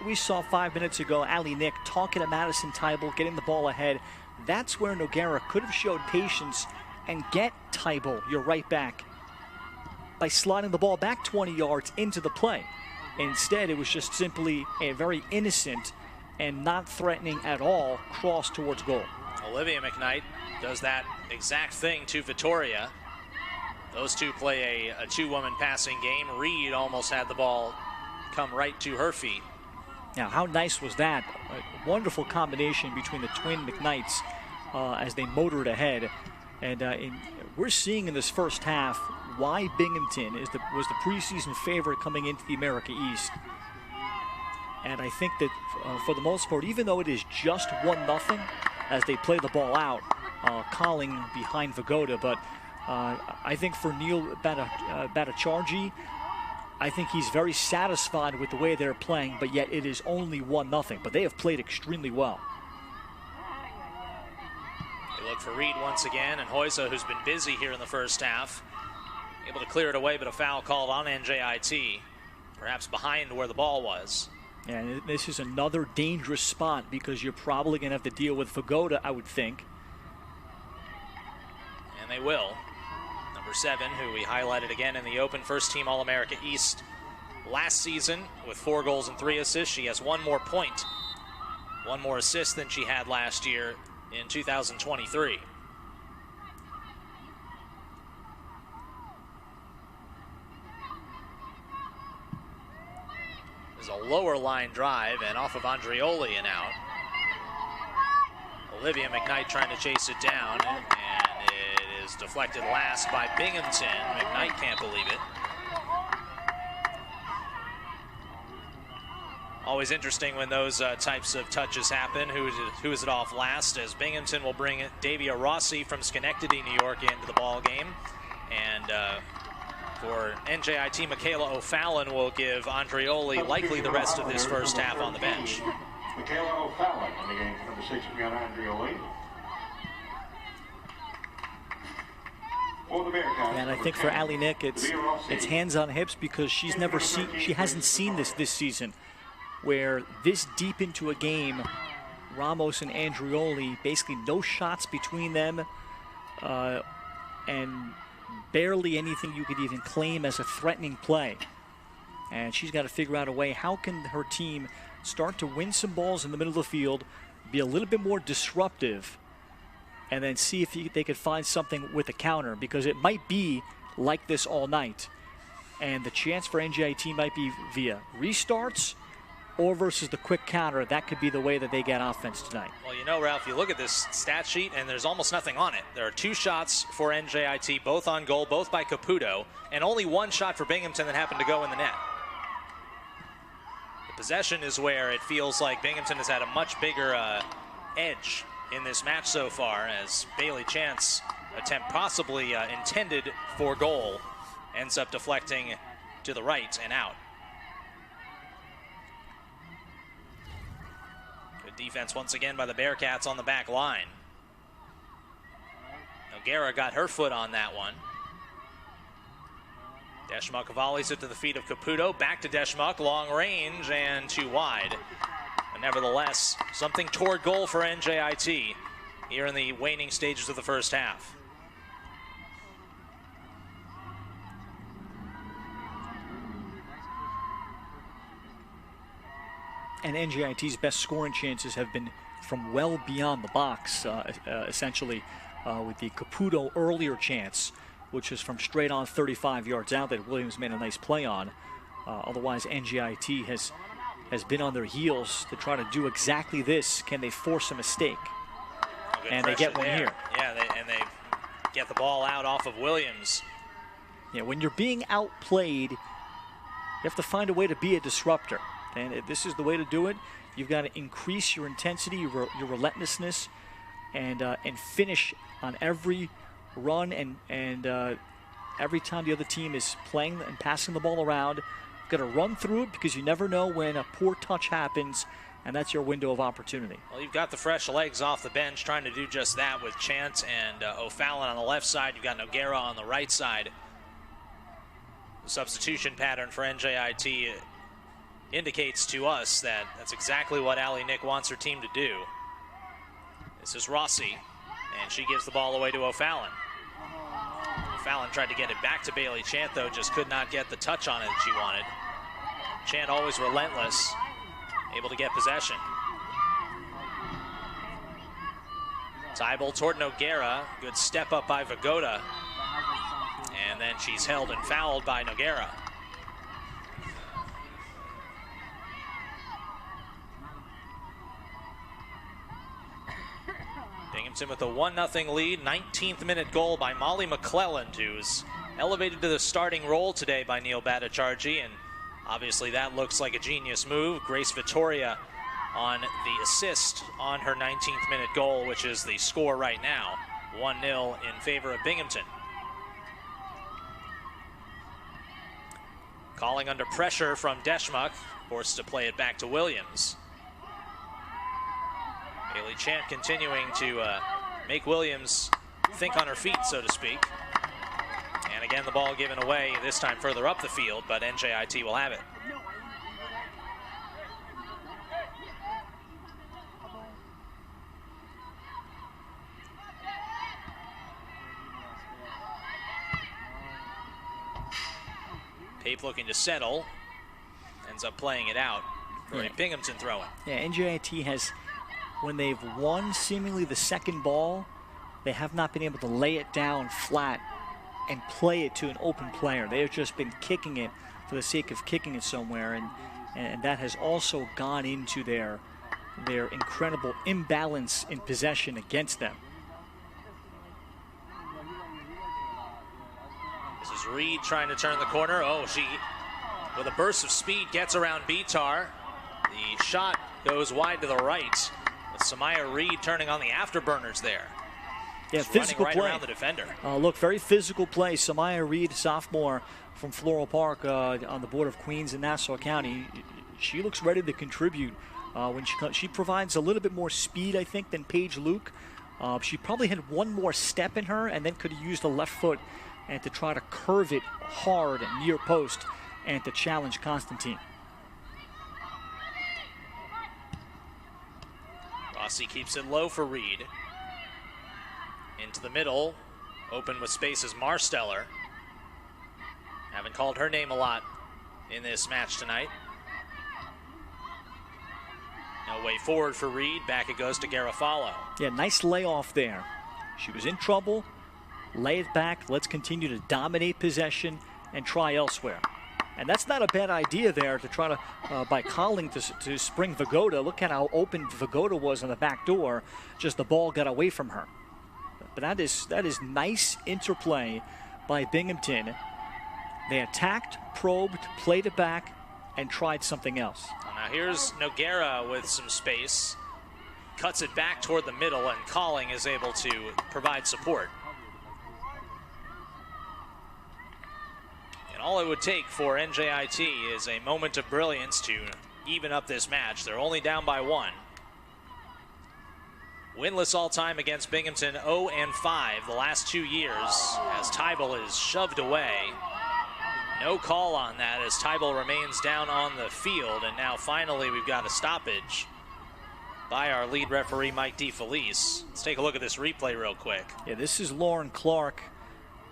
we saw 5 minutes ago, Ali Nick talking to Madison Tybalt, getting the ball ahead. That's where Noguera could have showed patience and get Tybalt, your right back, by sliding the ball back 20 yards into the play. Instead, it was just simply a very innocent and not threatening at all cross towards goal. Olivia McKnight does that exact thing to Vittoria. Those two play a 2-woman passing game. Reed almost had the ball come right to her feet. Now, how nice was that? A wonderful combination between the twin McKnights as they motored ahead. And we're seeing in this first half why Binghamton was the preseason favorite coming into the America East. And I think that for the most part, even though it is just 1-0 as they play the ball out, calling behind Vagoda, but I think for Neil Bhattacharjee, I think he's very satisfied with the way they're playing, but yet it is only 1-0. But they have played extremely well. They look for Reed once again, and Hoysa, who's been busy here in the first half, able to clear it away, but a foul called on NJIT, perhaps behind where the ball was. And this is another dangerous spot because you're probably going to have to deal with Vagoda, I would think. And they will. Number 7, who we highlighted again in the open, first team All-America East last season with 4 goals and 3 assists. She has 1 more point, 1 more assist than she had last year in 2023. There's a lower line drive and off of Andrioli and out. Olivia McKnight trying to chase it down, and it is deflected last by Binghamton. McKnight can't believe it. Always interesting when those types of touches happen. Who is it off last? As Binghamton will bring Davia Rossi from Schenectady, New York, into the ball game, and for NJIT, Michaela O'Fallon will give Andrioli likely the rest of this first half on the bench. Michaela O'Fallon in the game, number 6 behind Andrioli. And I think for Ali Nick, it's hands on hips because she hasn't seen this season, where this deep into a game, Ramos and Andrioli, basically no shots between them, and barely anything you could even claim as a threatening play. And she's got to figure out a way, how can her team start to win some balls in the middle of the field, be a little bit more disruptive, and then see if they could find something with a counter, because it might be like this all night. And the chance for NJIT might be via restarts or versus the quick counter. That could be the way that they get offense tonight. Well, you know, Ralph, you look at this stat sheet and there's almost nothing on it. There are 2 shots for NJIT, both on goal, both by Caputo, and only 1 shot for Binghamton that happened to go in the net. The possession is where it feels like Binghamton has had a much bigger edge in this match so far, as Bailey Chant's attempt, possibly intended for goal, ends up deflecting to the right and out. Good defense once again by the Bearcats on the back line. Noguera got her foot on that one. Deschmuck volleys it to the feet of Caputo. Back to Deschmuck, long range and too wide. But nevertheless, something toward goal for NJIT here in the waning stages of the first half. And NJIT's best scoring chances have been from well beyond the box, essentially, with the Caputo earlier chance, which is from straight on 35 yards out that Williams made a nice play on. Otherwise, NJIT has been on their heels to try to do exactly this. Can they force a mistake? And they get one there. here. Yeah, they get the ball out off of Williams. Yeah, when you're being outplayed, you have to find a way to be a disruptor. And this is the way to do it. You've got to increase your intensity, your relentlessness, and finish on every run and every time the other team is playing and passing the ball around. You've got to run through it, because you never know when a poor touch happens, and that's your window of opportunity. Well, you've got the fresh legs off the bench trying to do just that with Chant and O'Fallon on the left side. You've got Noguera on the right side. The substitution pattern for NJIT indicates to us that that's exactly what Ali Nick wants her team to do. This is Rossi, and she gives the ball away to O'Fallon. O'Fallon tried to get it back to Bailey Chant, though, just could not get the touch on it that she wanted. Chant always relentless, able to get possession. Tybal toward Noguera, good step up by Vagoda, and then she's held and fouled by Noguera. Binghamton with a 1-0 lead, 19th minute goal by Molly McClelland, who's elevated to the starting role today by Neil Bhattacharjee, and obviously that looks like a genius move. Grace Vittoria on the assist on her 19th minute goal, which is the score right now, 1-0 in favor of Binghamton. Calling under pressure from Deschmuck, forced to play it back to Williams. Bailey Chant continuing to make Williams think on her feet, so to speak. And again, the ball given away, this time further up the field, but NJIT will have it. Pape looking to settle. ends up playing it out for a Binghamton throw-in. Yeah, NJIT has, when they've won seemingly the second ball, they have not been able to lay it down flat and play it to an open player. They have just been kicking it for the sake of kicking it somewhere, and that has also gone into their incredible imbalance in possession against them. This is Reed trying to turn the corner. Oh, she, with a burst of speed, gets around Bitar. The shot goes wide to the right, with Samaya Reed turning on the afterburners there. Yeah, just physical running right play around the defender. Look, very physical play. Samaya Reed, sophomore from Floral Park on the board of Queens in Nassau County. She looks ready to contribute. When she provides a little bit more speed, I think, than Paige Luke. She probably had one more step in her and then could have used the left foot and to try to curve it hard near post and to challenge Constantine. Rossi keeps it low for Reed. Into the middle, open with space is Marsteller. Haven't called her name a lot in this match tonight. No way forward for Reed. Back it goes to Garofalo. Yeah, nice layoff there. She was in trouble. Lay it back. Let's continue to dominate possession and try elsewhere. And that's not a bad idea there to try to, by calling to spring Vagoda. Look at how open Vagoda was on the back door. Just the ball got away from her. But that is nice interplay by Binghamton. They attacked, probed, played it back, and tried something else. Now here's Noguera with some space. Cuts it back toward the middle, and Calling is able to provide support. And all it would take for NJIT is a moment of brilliance to even up this match. They're only down by 1. Winless all-time against Binghamton, 0-5 the last 2 years as Tybal is shoved away. No call on that as Tybal remains down on the field, and now finally we've got a stoppage by our lead referee, Mike DeFelice. Let's take a look at this replay real quick. Yeah, this is Lauren Clark.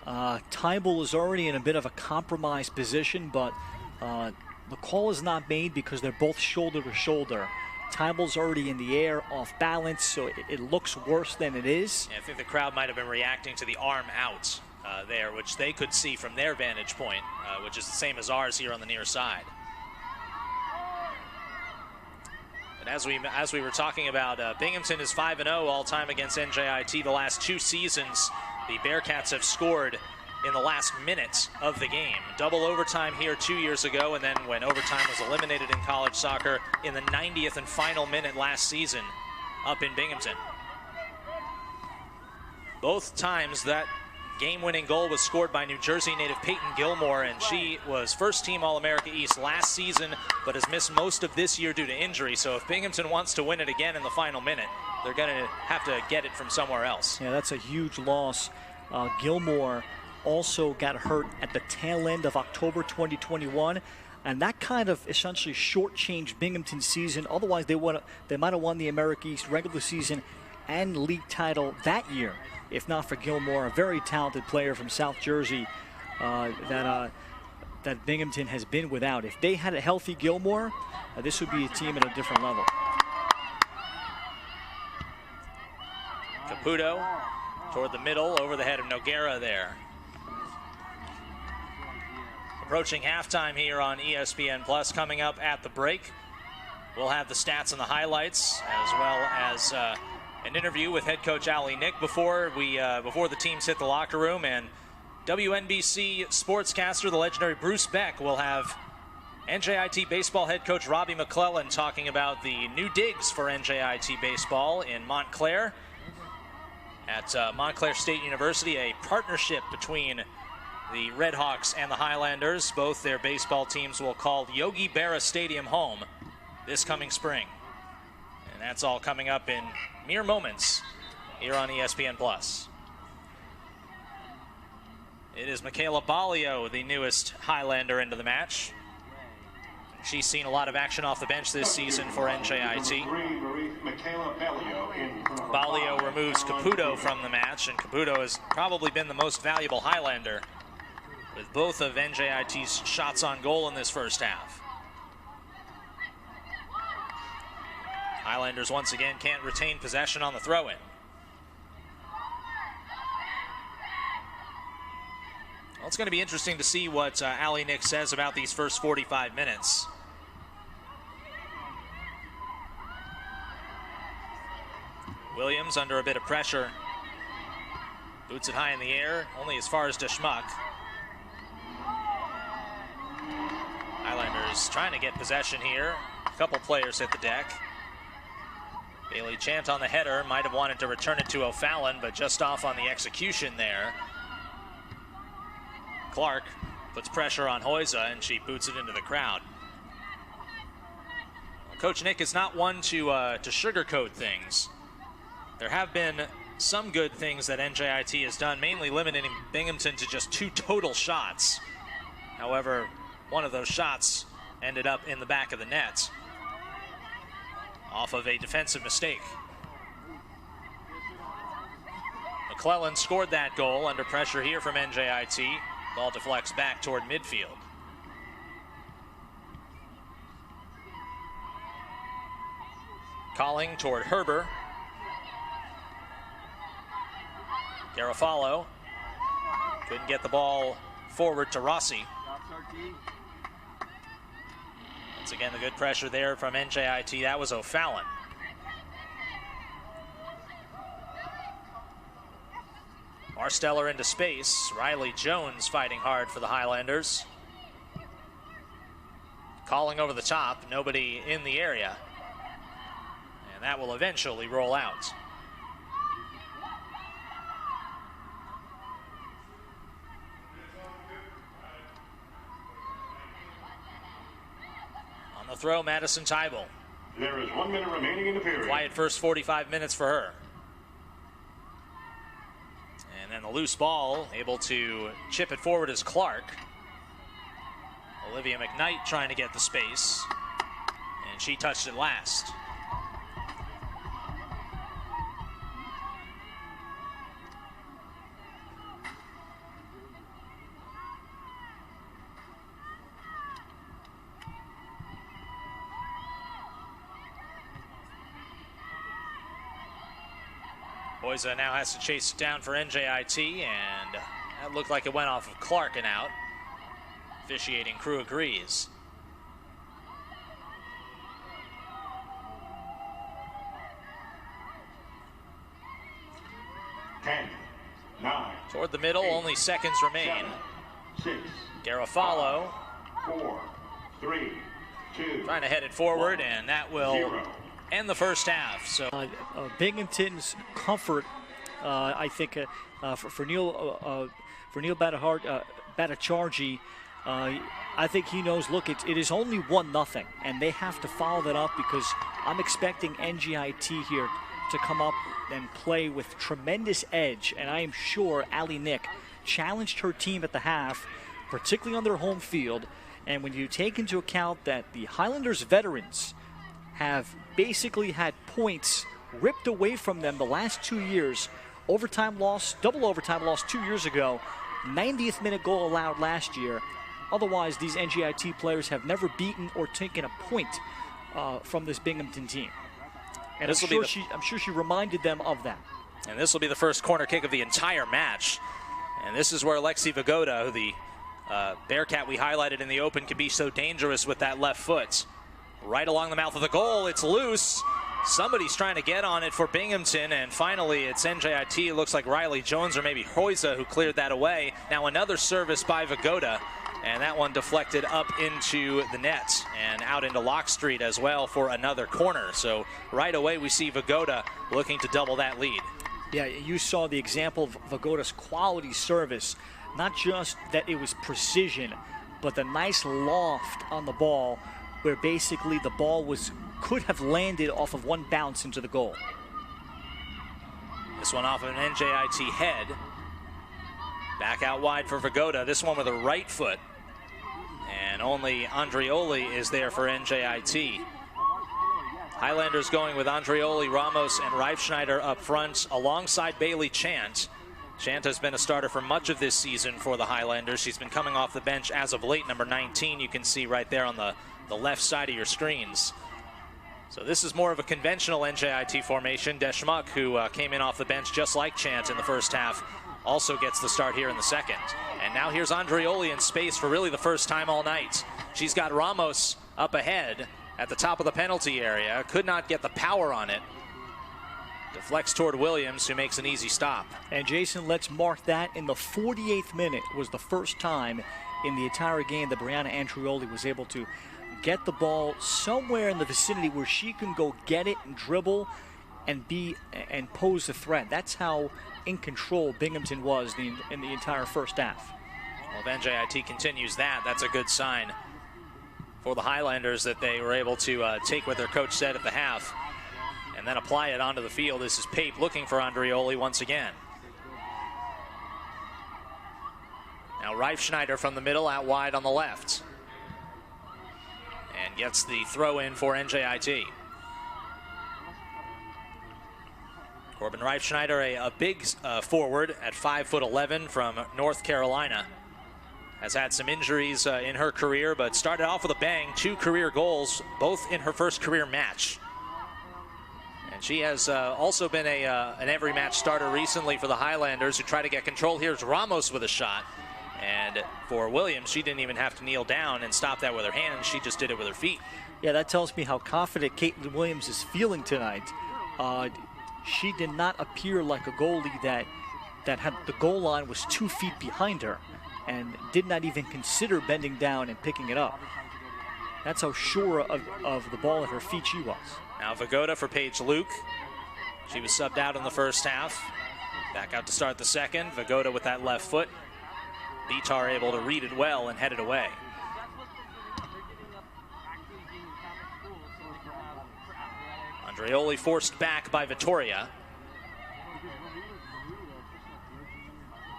Tybal is already in a bit of a compromised position, but the call is not made because they're both shoulder to shoulder. Tybal's already in the air, off balance, so it looks worse than it is. Yeah, I think the crowd might have been reacting to the arm out there, which they could see from their vantage point, which is the same as ours here on the near side. But as we were talking about, Binghamton is 5-0 all-time against NJIT. The last 2 seasons, the Bearcats have scored in the last minute of the game. Double overtime here 2 years ago, and then when overtime was eliminated in college soccer in the 90th and final minute last season up in Binghamton. Both times that game-winning goal was scored by New Jersey native Peyton Gilmore, and she was first-team All-America East last season, but has missed most of this year due to injury. So if Binghamton wants to win it again in the final minute, they're going to have to get it from somewhere else. Yeah, that's a huge loss. Gilmore also got hurt at the tail end of October 2021, and that kind of essentially shortchanged Binghamton's season. Otherwise, they might have won the America East regular season and league title that year, if not for Gilmore, a very talented player from South Jersey that Binghamton has been without. If they had a healthy Gilmore, this would be a team at a different level. Caputo toward the middle, over the head of Noguera there. Approaching halftime here on ESPN Plus. Coming up at the break, we'll have the stats and the highlights, as well as an interview with head coach Ali Nick before the teams hit the locker room. And WNBC sportscaster, the legendary Bruce Beck, will have NJIT baseball head coach Robbie McClellan talking about the new digs for NJIT baseball in Montclair at Montclair State University, a partnership between the Red Hawks and the Highlanders. Both their baseball teams will call Yogi Berra Stadium home this coming spring. And that's all coming up in mere moments here on ESPN Plus. It is Michaela Balio, the newest Highlander into the match. She's seen a lot of action off the bench this season for NJIT. Balio removes Caputo from the match, and Caputo has probably been the most valuable Highlander with both of NJIT's shots on goal in this first half. Highlanders once again can't retain possession on the throw-in. Well, it's going to be interesting to see what Ali Nick says about these first 45 minutes. Williams under a bit of pressure. Boots it high in the air, only as far as Deschmuck. Highlanders trying to get possession here. A couple players hit the deck. Bailey Chant on the header, might have wanted to return it to O'Fallon, but just off on the execution there. Clark puts pressure on Hoyza, and she boots it into the crowd. Well, Coach Nick is not one to sugarcoat things. There have been some good things that NJIT has done, mainly limiting Binghamton to just 2 total shots. However, one of those shots ended up in the back of the net off of a defensive mistake. McClellan scored that goal under pressure here from NJIT. Ball deflects back toward midfield. Calling toward Herber. Garofalo couldn't get the ball forward to Rossi. Once again, the good pressure there from NJIT. That was O'Fallon. Marsteller into space. Riley Jones fighting hard for the Highlanders. Calling over the top. Nobody in the area. And that will eventually roll out. On the throw, Madison Tybel. There is 1 minute remaining in the period. Quiet first 45 minutes for her. And then the loose ball, able to chip it forward is Clark. Olivia McKnight trying to get the space, and she touched it last. Hoyza now has to chase it down for NJIT, and that looked like it went off of Clark and out. Officiating crew agrees. Ten, 9. Toward the middle, 8, only seconds remain. 7, 6. Garofalo 4, 3, 2. trying to head it forward, and that will 0. end the first half. So Binghamton's comfort, I think, for Neil Bhattacharjee, I think he knows, look, it is only 1-0, and they have to follow that up, because I'm expecting NJIT here to come up and play with tremendous edge, and I am sure Ali Nick challenged her team at the half, particularly on their home field. And when you take into account that the Highlanders veterans have basically had points ripped away from them the last 2 years, overtime loss, double overtime loss 2 years ago, 90th minute goal allowed last year. Otherwise, these NJIT players have never beaten or taken a point from this Binghamton team. And I'm sure she reminded them of that. And this will be the first corner kick of the entire match. And this is where Alexi Vagoda, who the Bearcat we highlighted in the open, can be so dangerous with that left foot. Right along the mouth of the goal, it's loose. Somebody's trying to get on it for Binghamton, and finally it's NJIT. It looks like Riley Jones or maybe Hoyza who cleared that away. Now another service by Vagoda, and that one deflected up into the net and out into Lock Street as well for another corner. So right away we see Vagoda looking to double that lead. Yeah, you saw the example of Vagoda's quality service. Not just that it was precision, but the nice loft on the ball, where basically the ball could have landed off of one bounce into the goal. This one off of an NJIT head. Back out wide for Vagoda. This one with a right foot. And only Andrioli is there for NJIT. Highlanders going with Andrioli, Ramos, and Reifschneider up front alongside Bailey Chant. Chant has been a starter for much of this season for the Highlanders. She's been coming off the bench as of late. Number 19, you can see right there on the left side of your screens. So this is more of a conventional NJIT formation. Deschmuck, who came in off the bench just like Chant in the first half, also gets the start here in the second. And now here's Andreoli in space for really the first time all night. She's got Ramos up ahead at the top of the penalty area. Could not get the power on it. Deflects toward Williams, who makes an easy stop. And Jason, let's mark that in the 48th minute was the first time in the entire game that Brianna Andreoli was able to get the ball somewhere in the vicinity where she can go get it and dribble and pose a threat. That's how in control Binghamton was in the entire first half. Well, if NJIT continues that, that's a good sign for the Highlanders that they were able to take what their coach said at the half and then apply it onto the field. This is Pape looking for Andreoli once again. Now Reifschneider from the middle, out wide on the left. And gets the throw in for NJIT. Corbin Reifschneider, a big forward at 5'11" from North Carolina. Has had some injuries in her career, but started off with a bang. 2 career goals, both in her first career match. And she has also been an every match starter recently for the Highlanders, who try to get control. Here's Ramos with a shot. And for Williams, she didn't even have to kneel down and stop that with her hands. She just did it with her feet. Yeah, that tells me how confident Caitlin Williams is feeling tonight. She did not appear like a goalie that had the goal line was 2 feet behind her and did not even consider bending down and picking it up. That's how sure of the ball at her feet she was. Now Vagoda for Paige Luke. She was subbed out in the first half. Back out to start the second. Vagoda with that left foot. Bitar able to read it well and head it away. Andreoli forced back by Vittoria.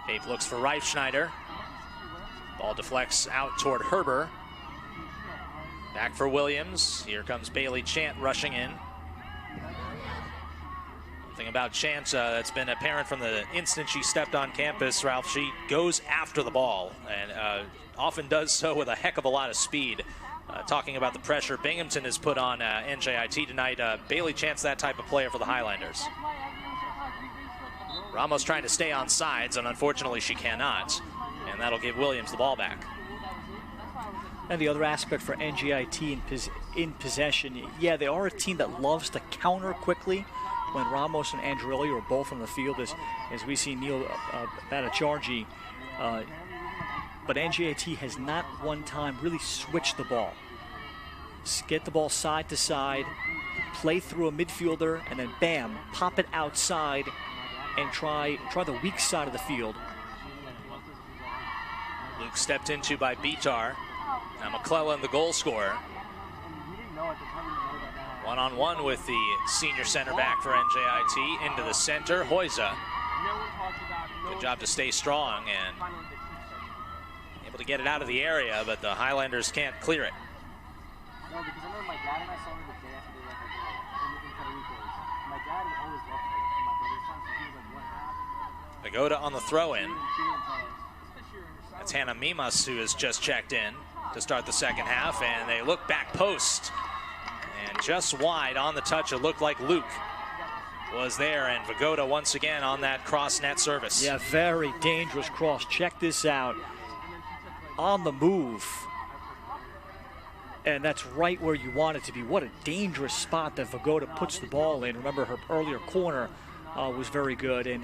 Pape looks for Reifschneider. Ball deflects out toward Herber. Back for Williams. Here comes Bailey Chant rushing in. One thing about Chant that's been apparent from the instant she stepped on campus, Ralph, she goes after the ball and often does so with a heck of a lot of speed. Talking about the pressure Binghamton has put on NJIT tonight, Bailey Chant's that type of player for the Highlanders. Ramos trying to stay on sides, and unfortunately she cannot. And that'll give Williams the ball back. And the other aspect for NJIT in possession, yeah, they are a team that loves to counter quickly when Ramos and Andreoli are both on the field, as we see Neil Bhattacharjee. But NJIT has not one time really switched the ball. Get the ball side to side, play through a midfielder, and then bam, pop it outside and try the weak side of the field. Luke stepped into by Bitar. Now McClellan, the goal scorer. One-on-one with the senior center back for NJIT. Into the center, Hoyza. Good job to stay strong and able to get it out of the area, but the Highlanders can't clear it. Vagoda on the throw-in. That's Hannah Mimas, who has just checked in to start the second half, and they look back post. And just wide on the touch, it looked like Luke was there, and Vagoda once again on that cross net service. Yeah, very dangerous cross. Check this out. On the move. And that's right where you want it to be. What a dangerous spot that Vagoda puts the ball in. Remember, her earlier corner was very good. And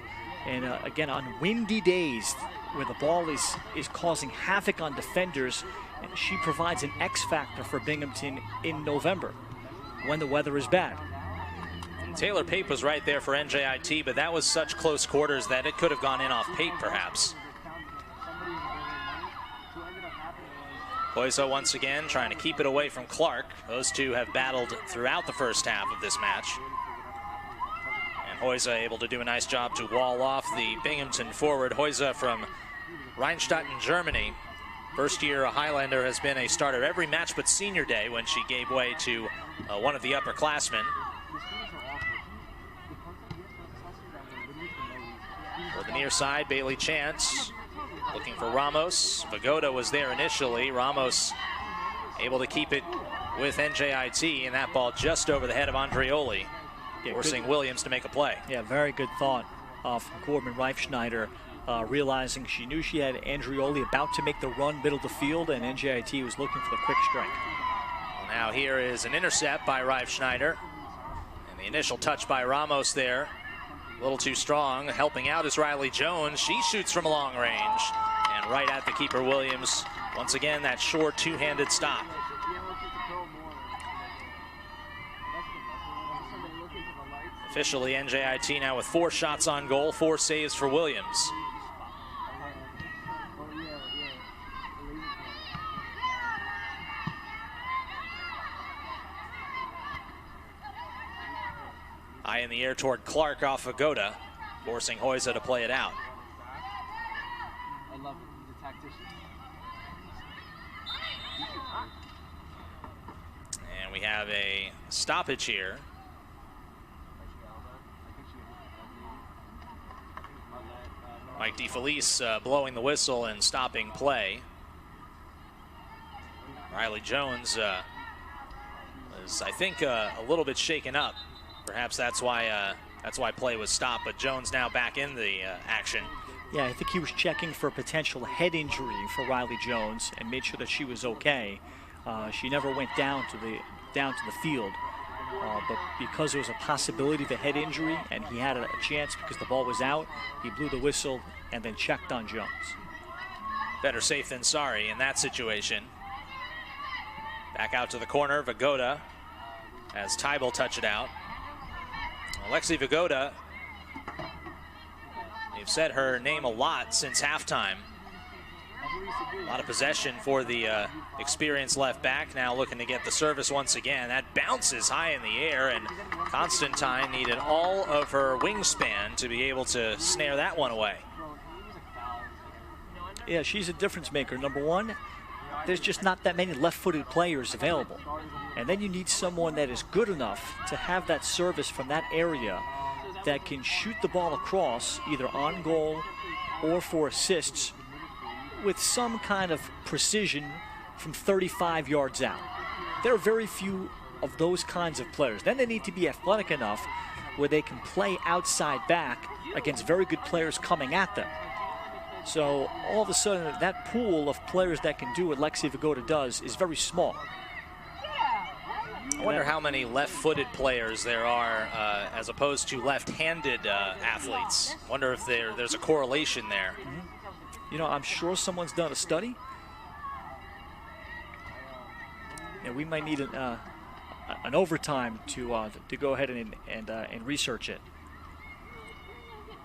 again, on windy days where the ball is causing havoc on defenders, she provides an X factor for Binghamton in November when the weather is bad. Taylor Pape was right there for NJIT, but that was such close quarters that it could have gone in off Pape, perhaps. Hoyza once again trying to keep it away from Clark. Those two have battled throughout the first half of this match. And Hoyza able to do a nice job to wall off the Binghamton forward. Hoyza from Rheinstadt in Germany. First year a Highlander, has been a starter every match but senior day when she gave way to one of the upperclassmen. For the near side, Bailey Chance looking for Ramos. Vagoda was there initially. Ramos able to keep it with NJIT, and that ball just over the head of Andreoli, forcing Williams to make a play. Yeah, very good thought from Corbin Reifschneider, realizing she knew she had Andreoli about to make the run middle of the field, and NJIT was looking for the quick strike. Well, now here is an intercept by Reifschneider, and the initial touch by Ramos there, a little too strong. Helping out is Riley Jones. She shoots from long range, and right at the keeper Williams. Once again, that short two-handed stop. Officially, NJIT now with 4 shots on goal, 4 saves for Williams. High in the air toward Clark off Vagoda, forcing Hoyza to play it out. I love it. He's a tactician. And we have a stoppage here. Mike DeFelice blowing the whistle and stopping play. Riley Jones is, I think, a little bit shaken up. Perhaps that's why play was stopped. But Jones now back in the action. Yeah, I think he was checking for a potential head injury for Riley Jones and made sure that she was okay. She never went down to the field, but because there was a possibility of a head injury and he had a chance because the ball was out, he blew the whistle and then checked on Jones. Better safe than sorry in that situation. Back out to the corner, Vagoda, as Tybal touch it out. Alexi Vagoda, they've said her name a lot since halftime. A lot of possession for the experienced left back, now looking to get the service once again. That bounces high in the air, and Constantine needed all of her wingspan to be able to snare that one away. Yeah, she's a difference maker. Number one, there's just not that many left-footed players available. And then you need someone that is good enough to have that service from that area that can shoot the ball across, either on goal or for assists, with some kind of precision from 35 yards out. There are very few of those kinds of players. Then they need to be athletic enough where they can play outside back against very good players coming at them. So all of a sudden, that pool of players that can do what Lexi Vagoda does is very small. I wonder how many left-footed players there are as opposed to left-handed athletes. Wonder if there's a correlation there. You know, I'm sure someone's done a study. And we might need an overtime to go ahead and research it.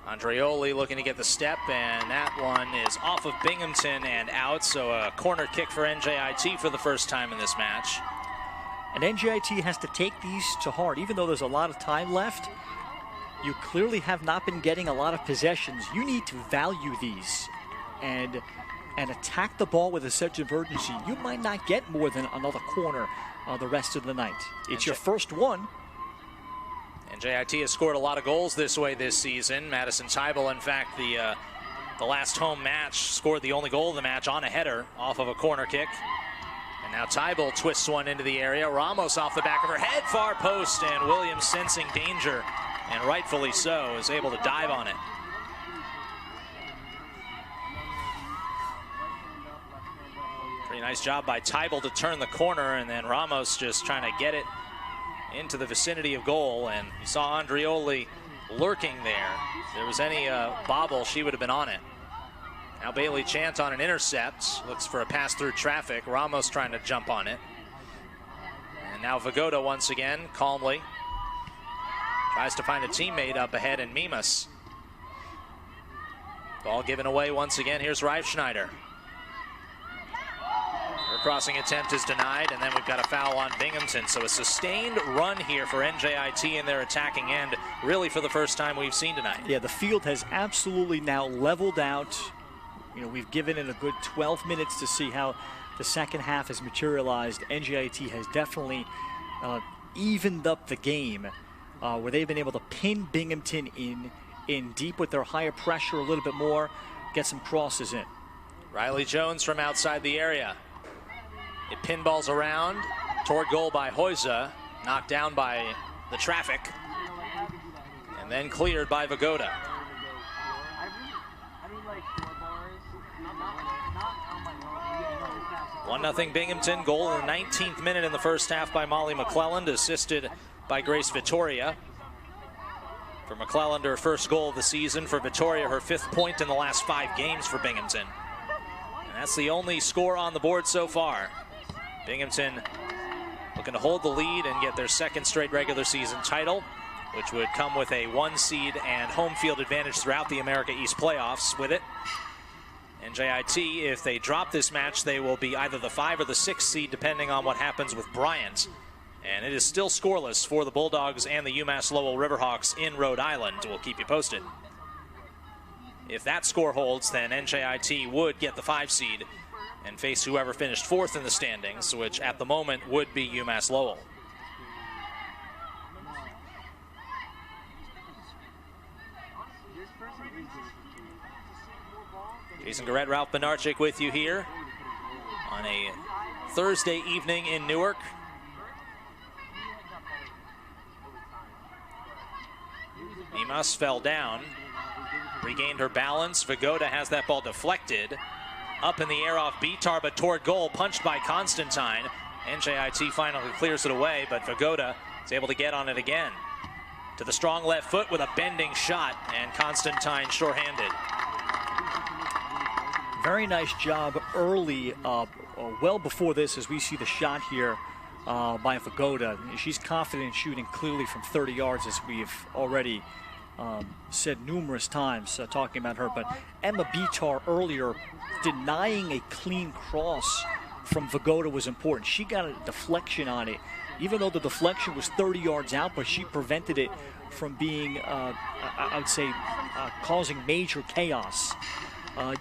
Andreoli looking to get the step, and that one is off of Binghamton and out. So a corner kick for NJIT for the first time in this match. And NJIT has to take these to heart. Even though there's a lot of time left, you clearly have not been getting a lot of possessions. You need to value these and attack the ball with a sense of urgency. You might not get more than another corner the rest of the night. It's your first one. NJIT has scored a lot of goals this way this season. Madison Tybal, in fact, the last home match, scored the only goal of the match on a header off of a corner kick. And now Tybal twists one into the area. Ramos off the back of her head, far post, and Williams, sensing danger, and rightfully so, is able to dive on it. Pretty nice job by Tybal to turn the corner, and then Ramos just trying to get it into the vicinity of goal. And you saw Andreoli lurking there. If there was any bobble, she would have been on it. Now Bailey Chant on an intercept, looks for a pass through traffic. Ramos trying to jump on it. And now Vagoda once again, calmly, tries to find a teammate up ahead in Mimas. Ball given away once again. Here's Reifschneider. Her crossing attempt is denied, and then we've got a foul on Binghamton. So a sustained run here for NJIT in their attacking end, really for the first time we've seen tonight. Yeah, the field has absolutely now leveled out. You know, we've given it a good 12 minutes to see how the second half has materialized. NJIT has definitely evened up the game where they've been able to pin Binghamton in deep with their higher pressure a little bit more, get some crosses in. Riley Jones from outside the area. It pinballs around Toward goal by Hoyza, knocked down by the traffic, and then cleared by Vagoda. 1-0 Binghamton. Goal in the 19th minute in the first half by Molly McClelland, assisted by Grace Vittoria. For McClelland, her first goal of the season. For Vittoria, her 5th point in the last 5 games for Binghamton. And that's the only score on the board so far. Binghamton looking to hold the lead and get their 2nd straight regular season title, which would come with a 1 seed and home field advantage throughout the America East playoffs with it. NJIT, if they drop this match, they will be either the 5 or the 6 seed, depending on what happens with Bryant. And it is still scoreless for the Bulldogs and the UMass Lowell Riverhawks in Rhode Island. We'll keep you posted. If that score holds, then NJIT would get the 5 seed and face whoever finished 4th in the standings, which at the moment would be UMass Lowell. Jason Garrett, Ralph Benarchik with you here on a Thursday evening in Newark. Mimas fell down, regained her balance. Vagoda has that ball deflected. Up in the air off Bitar, but toward goal, punched by Constantine. NJIT finally clears it away, but Vagoda is able to get on it again. To the strong left foot with a bending shot, and Constantine sure-handed. Very nice job early, well before this, as we see the shot here by Vagoda. She's confident in shooting clearly from 30 yards, as we've already said numerous times talking about her. But Emma Bitar earlier denying a clean cross from Vagoda was important. She got a deflection on it, even though the deflection was 30 yards out, but she prevented it from being, I would say, causing major chaos.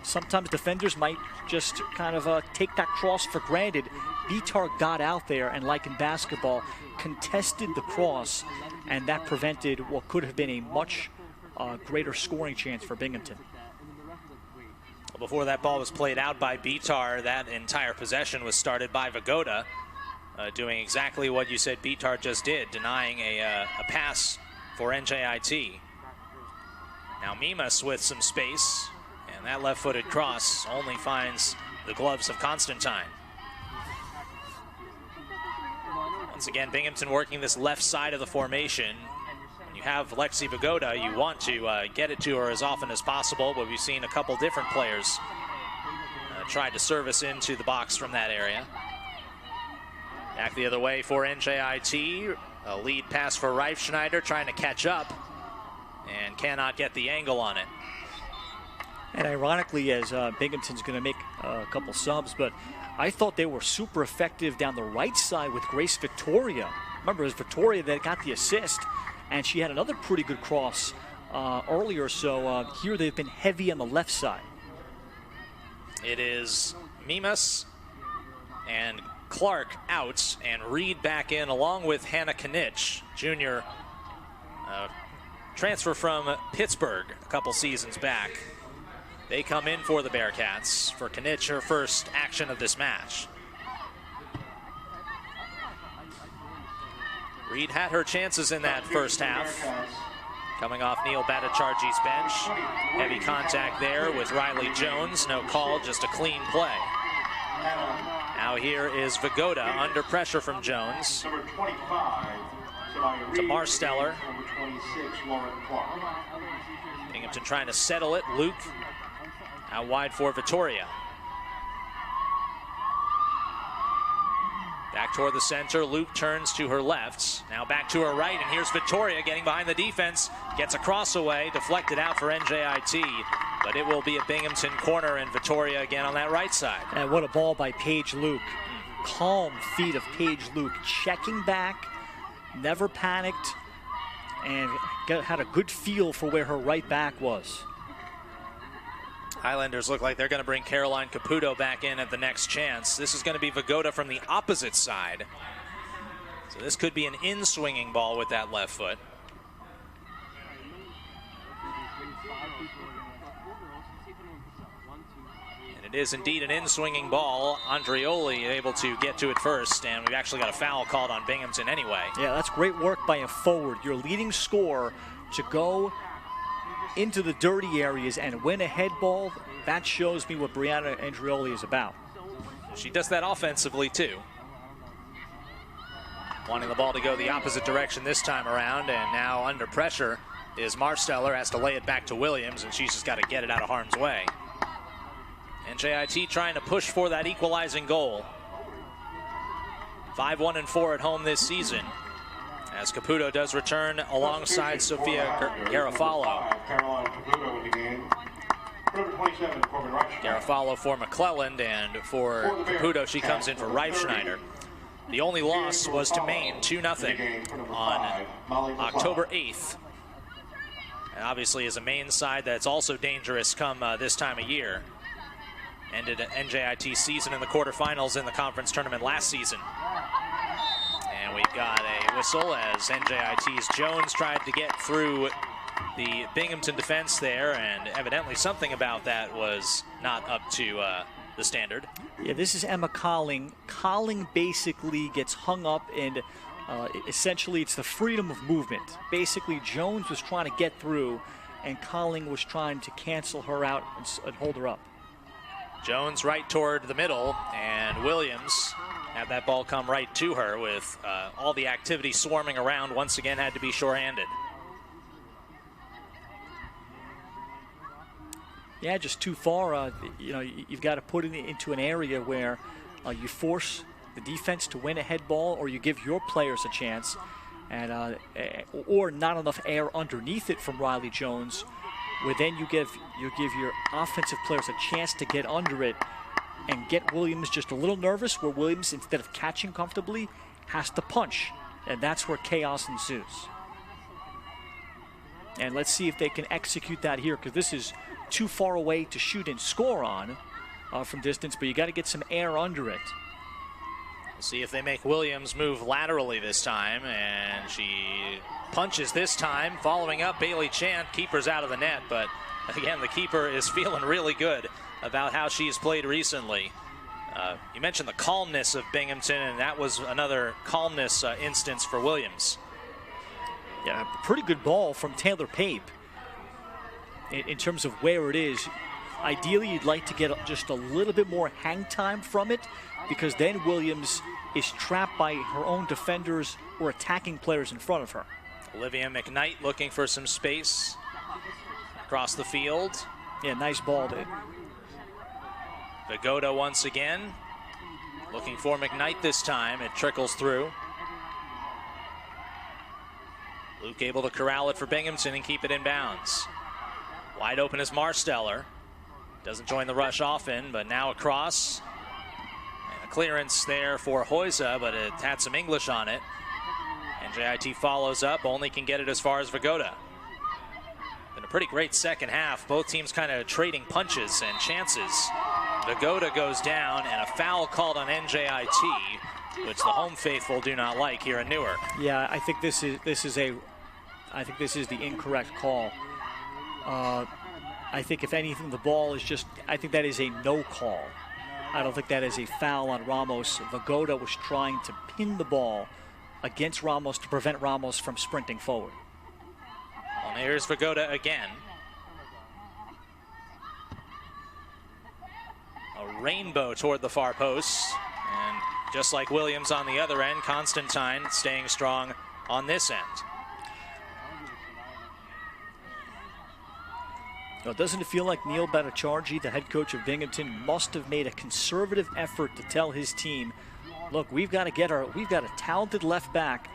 Sometimes defenders might just kind of take that cross for granted. Bitar got out there and, like in basketball, contested the cross, and that prevented what could have been a much greater scoring chance for Binghamton. Well, before that ball was played out by Bitar, that entire possession was started by Vagoda, doing exactly what you said Bitar just did, denying a pass for NJIT. Now Mimas with some space, and that left-footed cross only finds the gloves of Constantine. Once again, Binghamton working this left side of the formation. When you have Lexi Vagoda, you want to get it to her as often as possible, but we've seen a couple different players try to service into the box from that area. Back the other way for NJIT. A lead pass for Reifschneider, trying to catch up and cannot get the angle on it. And ironically, as Binghamton's going to make a couple subs, but I thought they were super effective down the right side with Grace Vittoria. Remember, it was Vittoria that got the assist, and she had another pretty good cross earlier, so here they've been heavy on the left side. It is Mimas and Clark out, and Reed back in along with Hannah Knitsch, junior, transfer from Pittsburgh a couple seasons back. They come in for the Bearcats. For Knitsch, her first action of this match. Reed had her chances in that first half. Coming off Neil Bhattacharjee bench. Heavy contact there with Riley Jones. No call, just a clean play. Now here is Vagoda under pressure from Jones. To Marsteller. Binghamton trying to settle it. Luke out wide for Vittoria. Back toward the center. Luke turns to her left. Now back to her right, and here's Vittoria getting behind the defense. Gets a cross away, deflected out for NJIT, but it will be a Binghamton corner, and Vittoria again on that right side. And what a ball by Paige Luke. Calm feet of Paige Luke, checking back, never panicked, and had a good feel for where her right back was. Highlanders look like they're going to bring Caroline Caputo back in at the next chance. This is going to be Vagoda from the opposite side. So this could be an in-swinging ball with that left foot. And it is indeed an in-swinging ball. Andreoli able to get to it first, and we've actually got a foul called on Binghamton anyway. Yeah, that's great work by a forward, your leading scorer, to go into the dirty areas and win a head ball. That shows me what Brianna Andreoli is about. She does that offensively too. Wanting the ball to go the opposite direction this time around, and now under pressure is Marsteller, has to lay it back to Williams, and she's just got to get it out of harm's way. NJIT trying to push for that equalizing goal. 5-1-4 at home this season, as Caputo does return alongside Sofia Garofalo. Garofalo for McClelland, and for Caputo, she comes in for Reifschneider. The only loss was to Maine, 2-0 on October 8th. And obviously is a Maine side that's also dangerous come this time of year. Ended an NJIT season in the quarterfinals in the conference tournament last season. And we've got a whistle as NJIT's Jones tried to get through the Binghamton defense there, and evidently something about that was not up to the standard. Yeah, this is Emma Colling. Colling basically gets hung up, and essentially it's the freedom of movement. Basically, Jones was trying to get through, and Colling was trying to cancel her out and hold her up. Jones right toward the middle, and Williams had that ball come right to her with all the activity swarming around. Once again, had to be sure-handed. Yeah, just too far. You know, you've got to put it into an area where you force the defense to win a head ball, or you give your players a chance, and or not enough air underneath it from Riley Jones, where then you give your offensive players a chance to get under it and get Williams just a little nervous, where Williams, instead of catching comfortably, has to punch, and that's where chaos ensues. And let's see if they can execute that here, because this is too far away to shoot and score on from distance, but you got to get some air under it. We'll see if they make Williams move laterally this time, and she punches this time, following up Bailey Chant. Keeper's out of the net, but again, the keeper is feeling really good about how she's played recently. You mentioned the calmness of Binghamton, and that was another calmness instance for Williams. Yeah, pretty good ball from Taylor Pape. In terms of where it is, ideally you'd like to get just a little bit more hang time from it, because then Williams is trapped by her own defenders or attacking players in front of her. Olivia McKnight looking for some space across the field. Yeah, nice ball there. Vagoda once again, looking for McKnight this time. It trickles through. Luke able to corral it for Binghamton and keep it in bounds. Wide open is Marsteller. Doesn't join the rush often, but now across. And a clearance there for Hoysa, but it had some English on it. NJIT follows up, only can get it as far as Vagoda. Been a pretty great second half. Both teams kind of trading punches and chances. Vagoda goes down, and a foul called on NJIT, which the home faithful do not like here in Newark. Yeah, I think this is the incorrect call. I think if anything, the ball is just, I think that is a no call. I don't think that is a foul on Ramos. Vagoda was trying to pin the ball against Ramos to prevent Ramos from sprinting forward. Well, here's Vagoda again. A rainbow toward the far post. And just like Williams on the other end, Constantine staying strong on this end. Now, doesn't it feel like Neil Bhattacharjee, the head coach of Binghamton, must have made a conservative effort to tell his team, look, we've got a talented left back.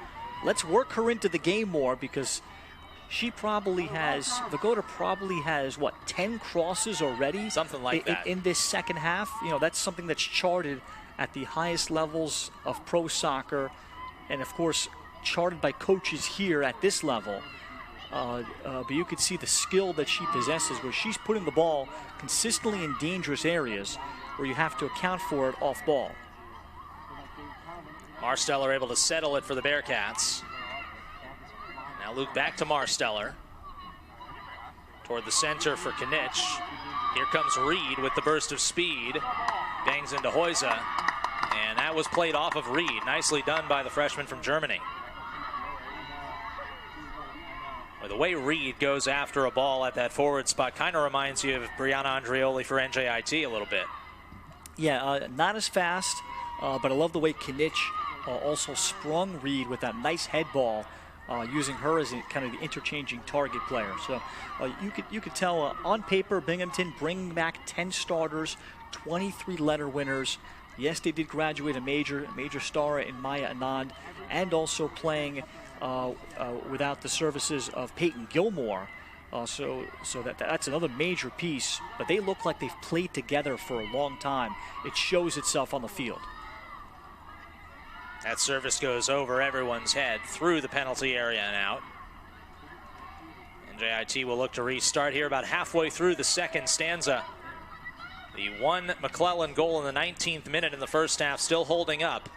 Let's work her into the game more, because Vagoda probably has, what, 10 crosses already? Something like that. In this second half. You know, that's something that's charted at the highest levels of pro soccer, and of course, charted by coaches here at this level. But you could see the skill that she possesses, where she's putting the ball consistently in dangerous areas where you have to account for it off ball. Marsteller able to settle it for the Bearcats. Now Luke back to Marsteller. Toward the center for Knitsch. Here comes Reed with the burst of speed. Bangs into Hoyza. And that was played off of Reed. Nicely done by the freshman from Germany. Well, the way Reed goes after a ball at that forward spot kind of reminds you of Brianna Andreoli for NJIT a little bit. Yeah, not as fast, but I love the way Kinich also sprung Reed with that nice head ball, using her as kind of the interchanging target player. So you could tell on paper, Binghamton bringing back 10 starters, 23 letter winners. Yes, they did graduate a major star in Maya Anand, and also playing without the services of Peyton Gilmore. So that's another major piece. But they look like they've played together for a long time. It shows itself on the field. That service goes over everyone's head through the penalty area and out. NJIT will look to restart here about halfway through the second stanza. The one McClellan goal in the 19th minute in the first half still holding up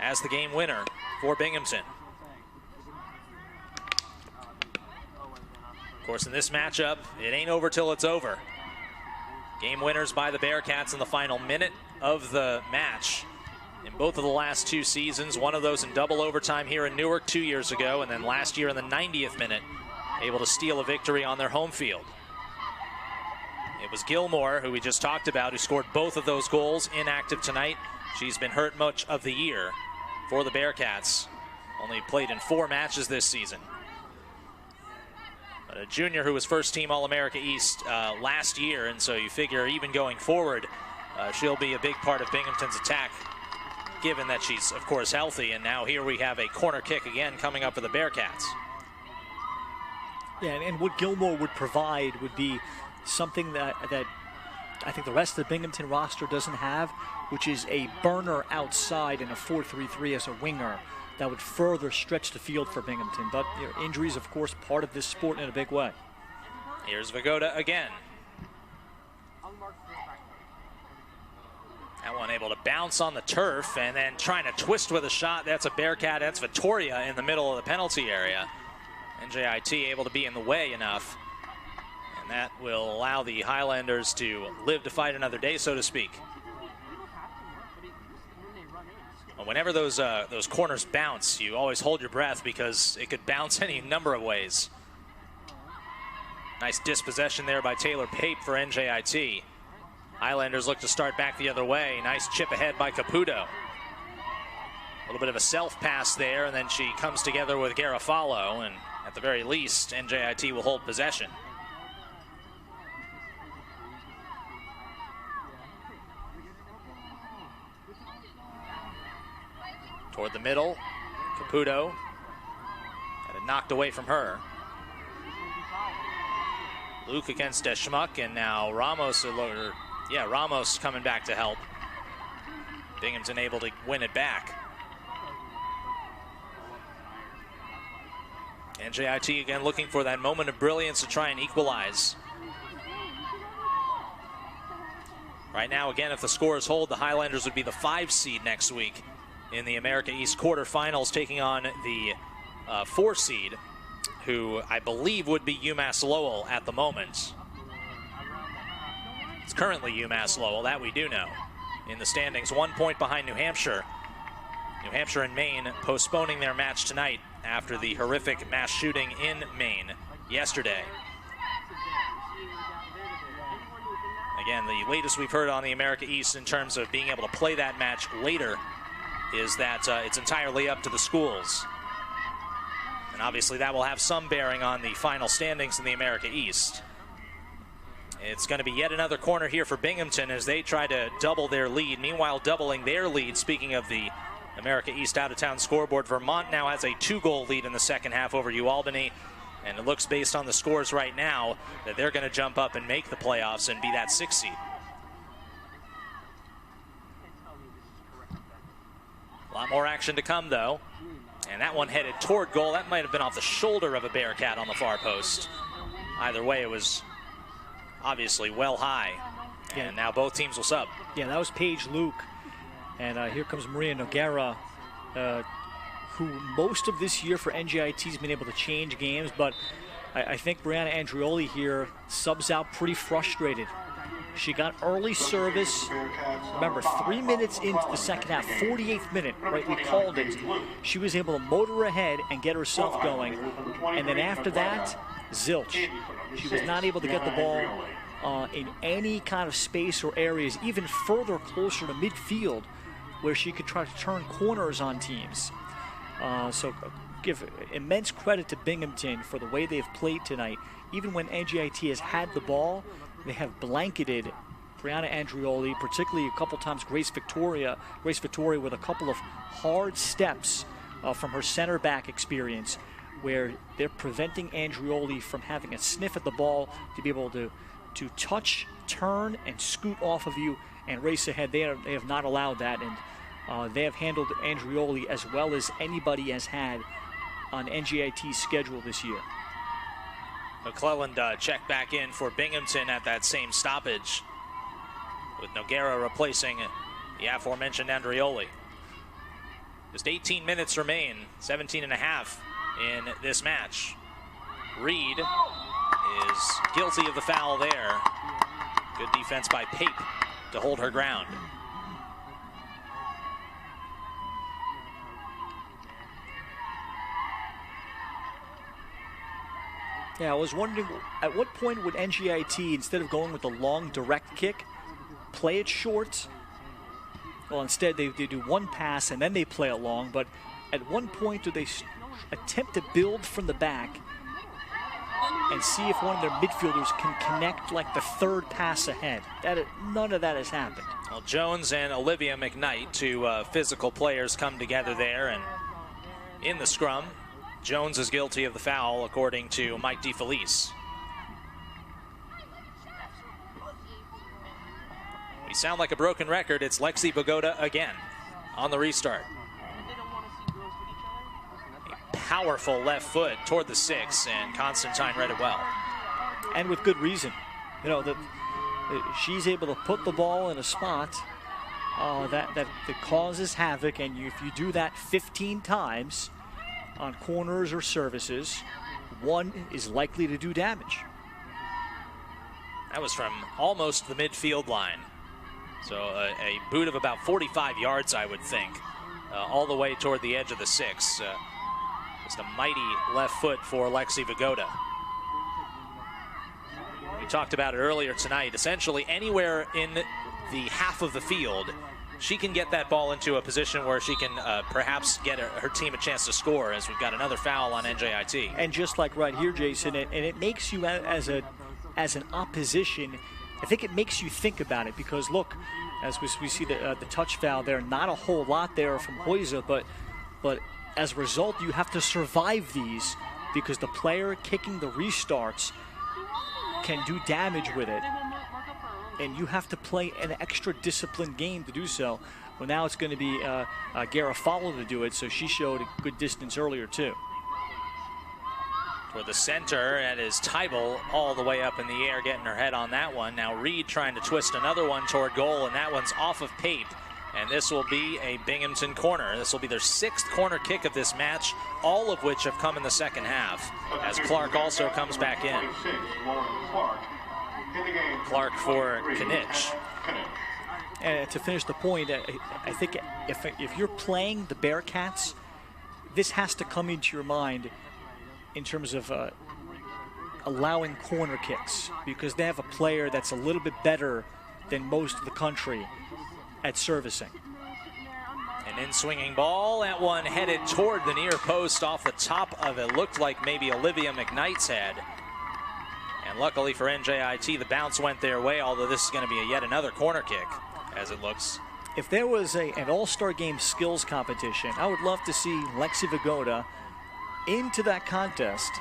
as the game winner for Binghamton. Of course, in this matchup, it ain't over till it's over. Game winners by the Bearcats in the final minute of the match. In both of the last two seasons, one of those in double overtime here in Newark 2 years ago, and then last year in the 90th minute, able to steal a victory on their home field. It was Gilmore, who we just talked about, who scored both of those goals, inactive tonight. She's been hurt much of the year for the Bearcats. Only played in 4 matches this season. But a junior who was first team All-America East last year, and so you figure even going forward, she'll be a big part of Binghamton's attack, given that she's, of course, healthy. And now here we have a corner kick again coming up for the Bearcats. Yeah, and what Gilmore would provide would be something that I think the rest of the Binghamton roster doesn't have, which is a burner outside in a 4-3-3 as a winger that would further stretch the field for Binghamton. But injuries, of course, part of this sport in a big way. Here's Vagoda again. That one able to bounce on the turf and then trying to twist with a shot. That's a Bearcat. That's Vittoria in the middle of the penalty area. NJIT able to be in the way enough. And that will allow the Highlanders to live to fight another day, so to speak. Whenever those corners bounce, you always hold your breath because it could bounce any number of ways. Nice dispossession there by Taylor Pape for NJIT. Highlanders look to start back the other way. Nice chip ahead by Caputo. A little bit of a self-pass there, and then she comes together with Garofalo, and at the very least, NJIT will hold possession. Toward the middle, Caputo had it knocked away from her. Luke against Schmuck, and now Ramos, Ramos coming back to help. Binghamton able to win it back. NJIT again looking for that moment of brilliance to try and equalize. Right now, again, if the scores hold, the Highlanders would be the 5 seed next week in the America East quarterfinals, taking on the 4 seed, who I believe would be UMass Lowell at the moment. It's currently UMass Lowell, that we do know. In the standings, 1 point behind New Hampshire. New Hampshire and Maine postponing their match tonight after the horrific mass shooting in Maine yesterday. Again, the latest we've heard on the America East in terms of being able to play that match later is that it's entirely up to the schools. And obviously that will have some bearing on the final standings in the America East. It's going to be yet another corner here for Binghamton as they try to double their lead. Meanwhile, doubling their lead, speaking of the America East out-of-town scoreboard, Vermont now has a 2-goal lead in the second half over UAlbany. And it looks, based on the scores right now, that they're going to jump up and make the playoffs and be that 6th seed. A lot more action to come, though. And that one headed toward goal. That might have been off the shoulder of a Bearcat on the far post. Either way, it was obviously well high. And now both teams will sub. Yeah, that was Paige Luke. And here comes Maria Noguera, who most of this year for NJIT has been able to change games, but I think Brianna Andrioli here subs out pretty frustrated. She got early service. Remember, 3 minutes into the second half, 48th minute, right, we called it. She was able to motor ahead and get herself going. And then after that, zilch. She was not able to get the ball in any kind of space or areas, even further closer to midfield, where she could try to turn corners on teams. So give immense credit to Binghamton for the way they've played tonight. Even when NJIT has had the ball, they have blanketed Brianna Andrioli, particularly a couple times Grace Victoria with a couple of hard steps from her center back experience, where they're preventing Andrioli from having a sniff at the ball to be able to touch, turn, and scoot off of you and race ahead. They have not allowed that, and they have handled Andrioli as well as anybody has had on NJIT's schedule this year. McClelland checked back in for Binghamton at that same stoppage, with Noguera replacing the aforementioned Andrioli. Just 18 minutes remain, 17 and a half in this match. Reed is guilty of the foul there. Good defense by Pape to hold her ground. Yeah, I was wondering, at what point would NJIT, instead of going with the long direct kick, play it short? Well, instead they do one pass and then they play it long, but at one point do they attempt to build from the back and see if one of their midfielders can connect like the third pass ahead? None of that has happened. Well, Jones and Olivia McKnight, two physical players, come together there, and in the scrum, Jones is guilty of the foul, according to Mike DeFelice. We sound like a broken record. It's Lexi Bogota again on the restart. A powerful left foot toward the 6, and Constantine read it well. And with good reason. You know, she's able to put the ball in a spot that causes havoc, and if you do that 15 times, on corners or services, one is likely to do damage. That was from almost the midfield line. So a boot of about 45 yards, I would think, all the way toward the edge of the 6. Just a mighty left foot for Lexi Bogota. We talked about it earlier tonight. Essentially anywhere in the half of the field, she can get that ball into a position where she can perhaps get her team a chance to score, as we've got another foul on NJIT. And just like right here, Jason, and it makes you as an opposition, I think it makes you think about it, because look, as we see the touch foul there, not a whole lot there from Hoyza, but as a result, you have to survive these, because the player kicking the restarts can do damage with it. And you have to play an extra disciplined game to do so. Well, now it's going to be Garofalo to do it, so she showed a good distance earlier, too. Toward the center, that is Tybal all the way up in the air, getting her head on that one. Now Reed trying to twist another one toward goal, and that one's off of Pape. And this will be a Binghamton corner. This will be their 6th corner kick of this match, all of which have come in the second half, as Clark also comes back in. Clark for Knitsch. And to finish the point, I think if you're playing the Bearcats, this has to come into your mind in terms of allowing corner kicks, because they have a player that's a little bit better than most of the country at servicing. An in-swinging ball, that one headed toward the near post off the top of it. Looked like maybe Olivia McKnight's head. And luckily for NJIT, the bounce went their way, although this is going to be yet another corner kick, as it looks. If there was an all-star game skills competition, I would love to see Lexi Bogota into that contest.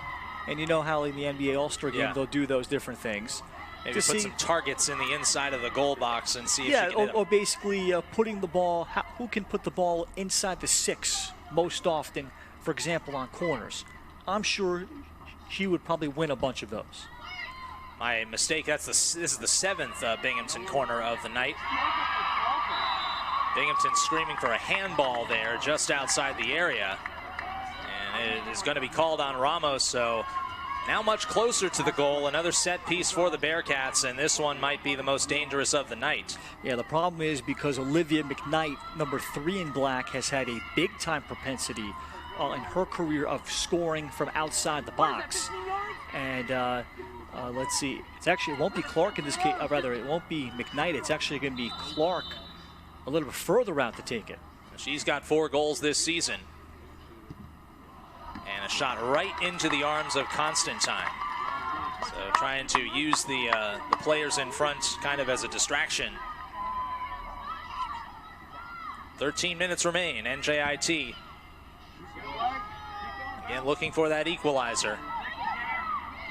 And you know how in the NBA all-star game they'll do those different things. Maybe put some targets in the inside of the goal box and see if she can hit them. Or basically putting the ball, who can put the ball inside the 6 most often, for example, on corners. I'm sure she would probably win a bunch of those. My mistake, this is the 7th Binghamton corner of the night. Binghamton screaming for a handball there just outside the area. And it is going to be called on Ramos, so Now much closer to the goal, another set piece for the Bearcats, and this one might be the most dangerous of the night. Yeah, the problem is because Olivia McKnight, number 3 in black, has had a big-time propensity in her career of scoring from outside the box. And let's see, it won't be Clark in this case, rather it won't be McKnight, it's actually going to be Clark a little bit further out to take it. She's got 4 goals this season. And a shot right into the arms of Constantine. So trying to use the players in front kind of as a distraction. 13 minutes remain, NJIT. Again, looking for that equalizer.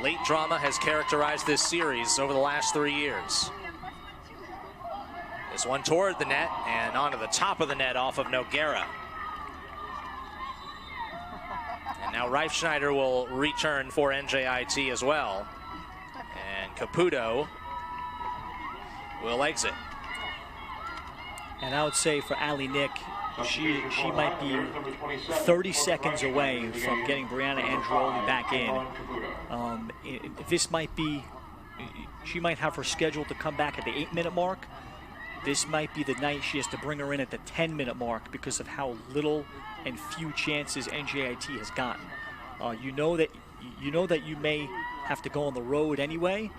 Late drama has characterized this series over the last 3 years. This one toward the net and onto the top of the net off of Noguera. And now Reifschneider will return for NJIT as well. And Caputo will exit. And I would say for Ali Nick, she might be 30 seconds away from getting Brianna Andreoli back in. This might be, she might have her scheduled to come back at the 8-minute mark. This might be the night she has to bring her in at the 10-minute mark because of how little and few chances NJIT has gotten. You know that you may have to go on the road anyway.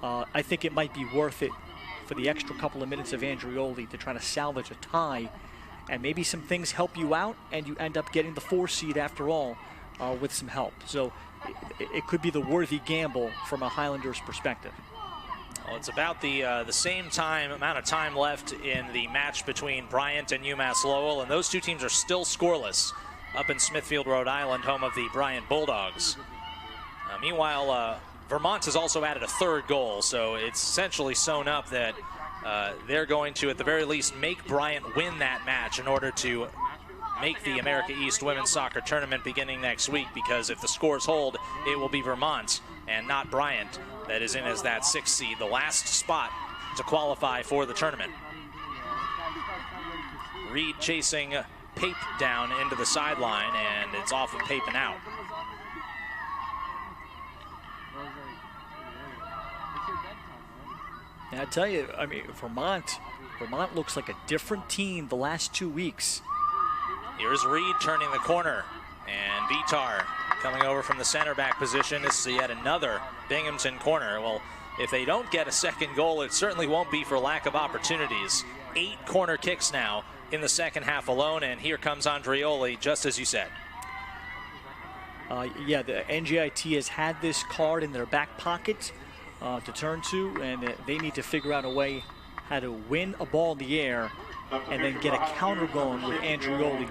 I think it might be worth it for the extra couple of minutes of Andreoli to try to salvage a tie, and maybe some things help you out, and you end up getting the 4 seed after all with some help. So it could be the worthy gamble from a Highlanders perspective. Well, it's about the same amount of time left in the match between Bryant and UMass Lowell, and those two teams are still scoreless up in Smithfield, Rhode Island, home of the Bryant Bulldogs. Meanwhile, Vermont has also added a 3rd goal, so it's essentially sewn up that they're going to, at the very least, make Bryant win that match in order to make the America East Women's Soccer Tournament beginning next week, because if the scores hold, it will be Vermont and not Bryant that is in as that 6th seed, the last spot to qualify for the tournament. Reed chasing Pape down into the sideline, and it's off of Pape and out. And I tell you, I mean, Vermont looks like a different team the last 2 weeks. Here's Reed turning the corner, and Vitar coming over from the center back position. This is yet another Binghamton corner. Well, if they don't get a 2nd goal, it certainly won't be for lack of opportunities. 8 corner kicks now in the second half alone, and here comes Andreoli, just as you said. Yeah, the NJIT has had this card in their back pocket to turn to, and they need to figure out a way how to win a ball in the air and then get a counter going with Andreoli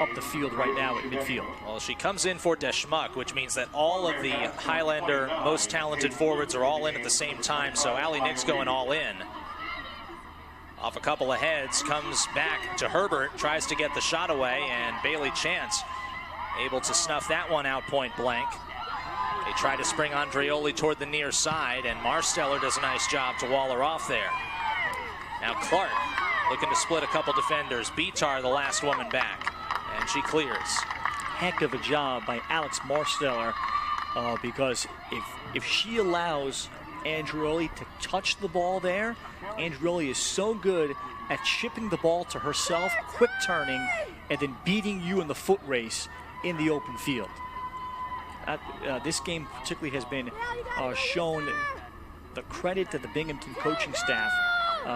up the field right now at midfield. Well, she comes in for Deschmuck, which means that all of the Highlander most talented forwards are all in at the same time, so Ali Nick's going all in. Off a couple of heads, comes back to Herbert, tries to get the shot away, and Bailey Chance able to snuff that one out point blank. They try to spring Andreoli toward the near side, and Marsteller does a nice job to wall her off there. Now Clark looking to split a couple defenders. Bitar, the last woman back, and she clears. Heck of a job by Alex Marsteller, because if she allows Andreoli to touch the ball there, Andreoli is so good at chipping the ball to herself, quick turning, and then beating you in the foot race in the open field. This game particularly has been shown the credit that the Binghamton coaching staff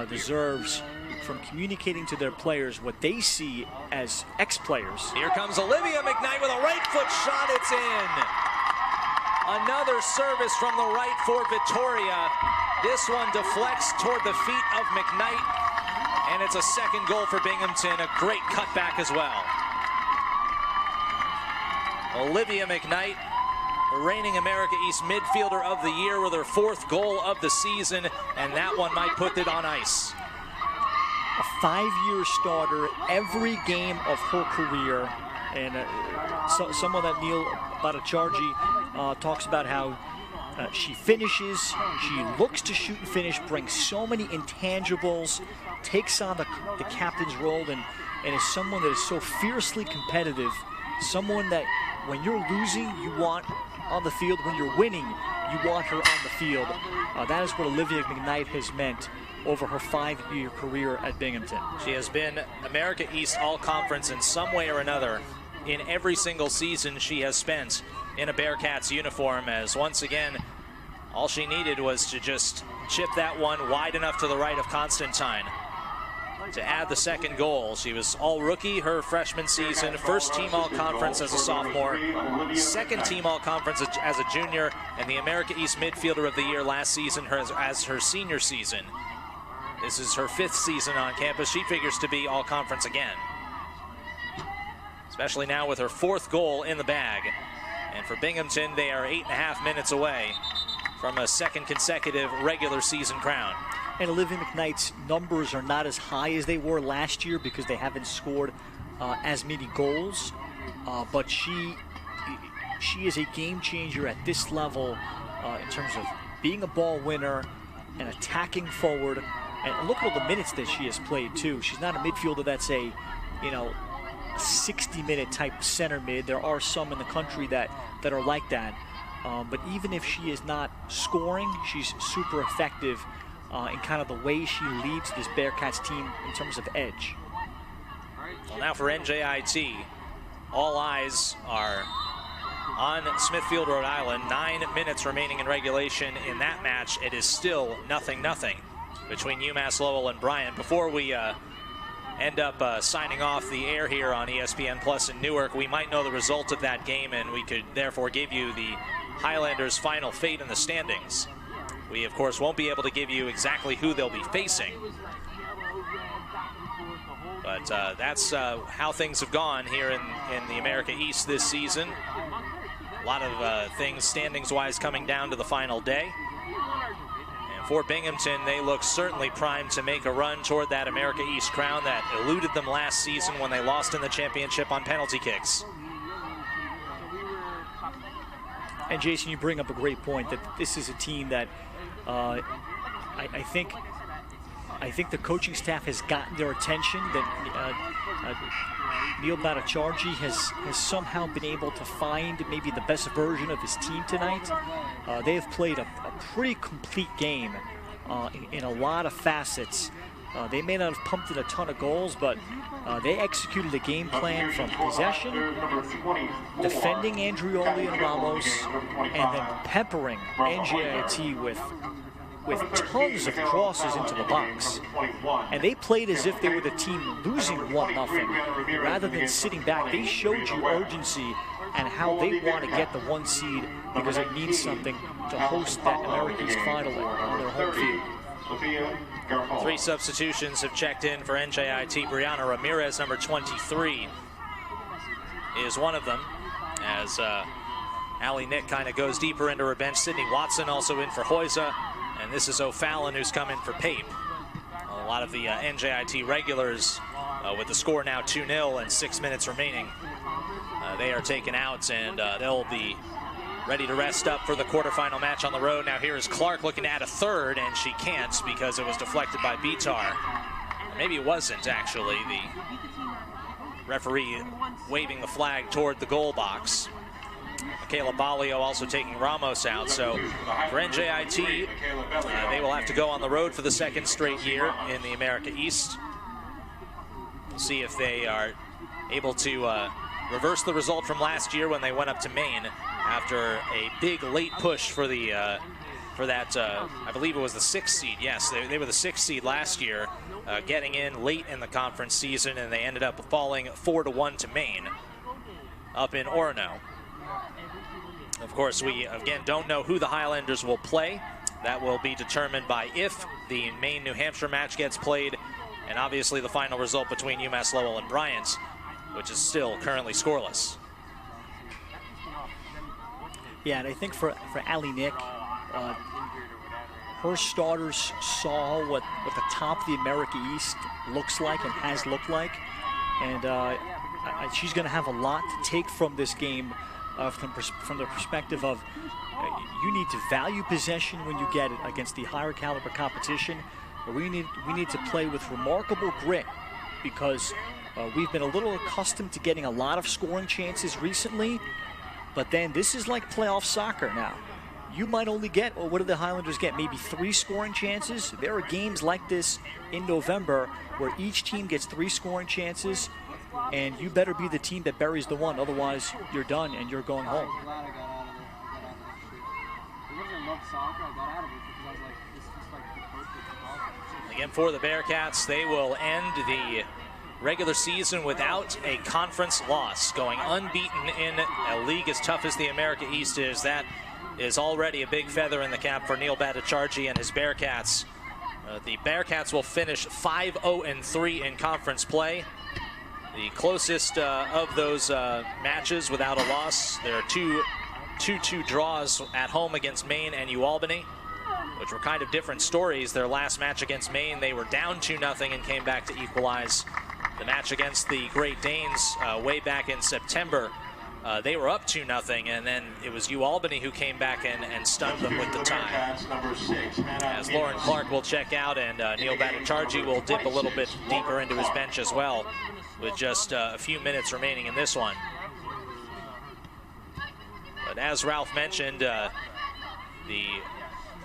deserves from communicating to their players what they see as ex-players. Here comes Olivia McKnight with a right foot shot. It's in. Another service from the right for Victoria. This one deflects toward the feet of McKnight, and it's a 2nd goal for Binghamton. A great cutback as well. Olivia McKnight, the reigning America East midfielder of the year, with her 4th goal of the season, and that one might put it on ice. A 5-year starter every game of her career, and someone that Neil Bhattacharjee talks about how she finishes, she looks to shoot and finish, brings so many intangibles, takes on the captain's role, and is someone that is so fiercely competitive, someone that when you're losing, you want on the field. When you're winning, you want her on the field. That is what Olivia McKnight has meant over her 5-year career at Binghamton. She has been America East All-Conference in some way or another in every single season she has spent in a Bearcats uniform, as once again, all she needed was to just chip that one wide enough to the right of Constantine to add the second goal. She was all-rookie her freshman season, first-team All-Conference as a sophomore, second-team All-Conference as a junior, and the America East Midfielder of the Year last season as her senior season. This is her 5th season on campus. She figures to be All-Conference again, especially now with her 4th goal in the bag. And for Binghamton, they are 8.5 minutes away from a second consecutive regular season crown. And Olivia McKnight's numbers are not as high as they were last year because they haven't scored as many goals. But she is a game changer at this level in terms of being a ball winner and attacking forward. And look at all the minutes that she has played too. She's not a midfielder that's a 60-minute type center mid. There are some in the country that are like that. But even if she is not scoring, she's super effective in kind of the way she leads this Bearcats team in terms of edge. Well, now for NJIT, all eyes are on Smithfield, Rhode Island. 9 minutes remaining in regulation in that match. It is still 0-0 between UMass Lowell and Bryant. Before we end up signing off the air here on ESPN Plus in Newark, we might know the result of that game, and we could therefore give you the Highlanders' final fate in the standings. We, of course, won't be able to give you exactly who they'll be facing. But that's how things have gone here in the America East this season. A lot of things standings-wise coming down to the final day. And for Binghamton, they look certainly primed to make a run toward that America East crown that eluded them last season when they lost in the championship on penalty kicks. And Jason, you bring up a great point that this is a team that I think the coaching staff has gotten their attention. That Neil Bhattacharjee has somehow been able to find maybe the best version of his team tonight. They have played a pretty complete game in a lot of facets. They may not have pumped in a ton of goals, but they executed a game plan from possession, defending Andrioli and Ramos, and then peppering NJIT with tons of crosses into the box. And they played as if they were the team losing 1-0 rather than sitting back. They showed you urgency and how they want to get the 1 seed because it means something to host that America East final on their home field. 3 substitutions have checked in for NJIT. Brianna Ramirez, number 23, is one of them, as Allie Nick kind of goes deeper into her bench. Sydney Watson also in for Hoyza, and this is O'Fallon who's come in for Pape. A lot of the NJIT regulars, with the score now 2-0 and 6 minutes remaining, they are taken out, and they'll be ready to rest up for the quarterfinal match on the road. Now here is Clark looking to add a third, and she can't because it was deflected by Bitar. Or maybe it wasn't, actually. The referee waving the flag toward the goal box. Michaela Balio also taking Ramos out. So for NJIT, they will have to go on the road for the 2nd straight year in the America East. We'll see if they are able to reverse the result from last year when they went up to Maine after a big late push for the I believe it was the 6th seed. Yes, they were the 6th seed last year, getting in late in the conference season, and they ended up falling 4-1 to Maine up in Orono. Of course, we again don't know who the Highlanders will play. That will be determined by if the Maine-New Hampshire match gets played, and obviously the final result between UMass Lowell and Bryant, which is still currently scoreless. Yeah, and I think for Allie Nick, her starters saw what the top of the America East looks like and has looked like, and she's going to have a lot to take from this game from the perspective of you need to value possession when you get it against the higher caliber competition. We need to play with remarkable grit because we've been a little accustomed to getting a lot of scoring chances recently, But then this is like playoff soccer now. You might only get, or what do the Highlanders get? Maybe 3 scoring chances. There are games like this in November where each team gets 3 scoring chances, and you better be the team that buries the one. Otherwise, you're done and you're going home. Again, for the Bearcats, they will end the regular season without a conference loss, going unbeaten in a league as tough as the America East is. That is already a big feather in the cap for Neil Bhattacharjee and his Bearcats. The Bearcats will finish 5-0-3 in conference play. The closest of those matches without a loss, there are 2-2 draws at home against Maine and UAlbany, which were kind of different stories. Their last match against Maine, they were down 2-0 and came back to equalize. The match against the Great Danes way back in September, they were up 2-0, and then it was UAlbany who came back and stunned them with the tie. As Lauren Clark will check out, and Neil Bhattacharjee will dip a little bit deeper into his bench as well, with just a few minutes remaining in this one. But as Ralph mentioned, the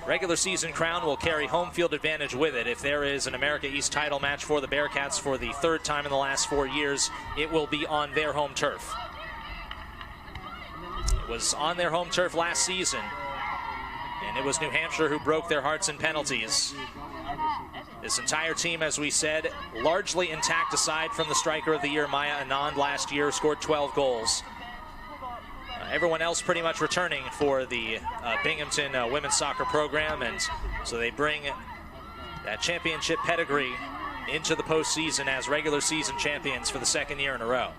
regular season crown will carry home field advantage with it. If there is an America East title match for the Bearcats for the 3rd time in the last 4 years, it will be on their home turf. It was on their home turf last season, and it was New Hampshire who broke their hearts in penalties. This entire team, as we said, largely intact aside from the striker of the year, Maya Anand, last year, scored 12 goals. Everyone else pretty much returning for the Binghamton women's soccer program, and so they bring that championship pedigree into the postseason as regular season champions for the 2nd year in a row.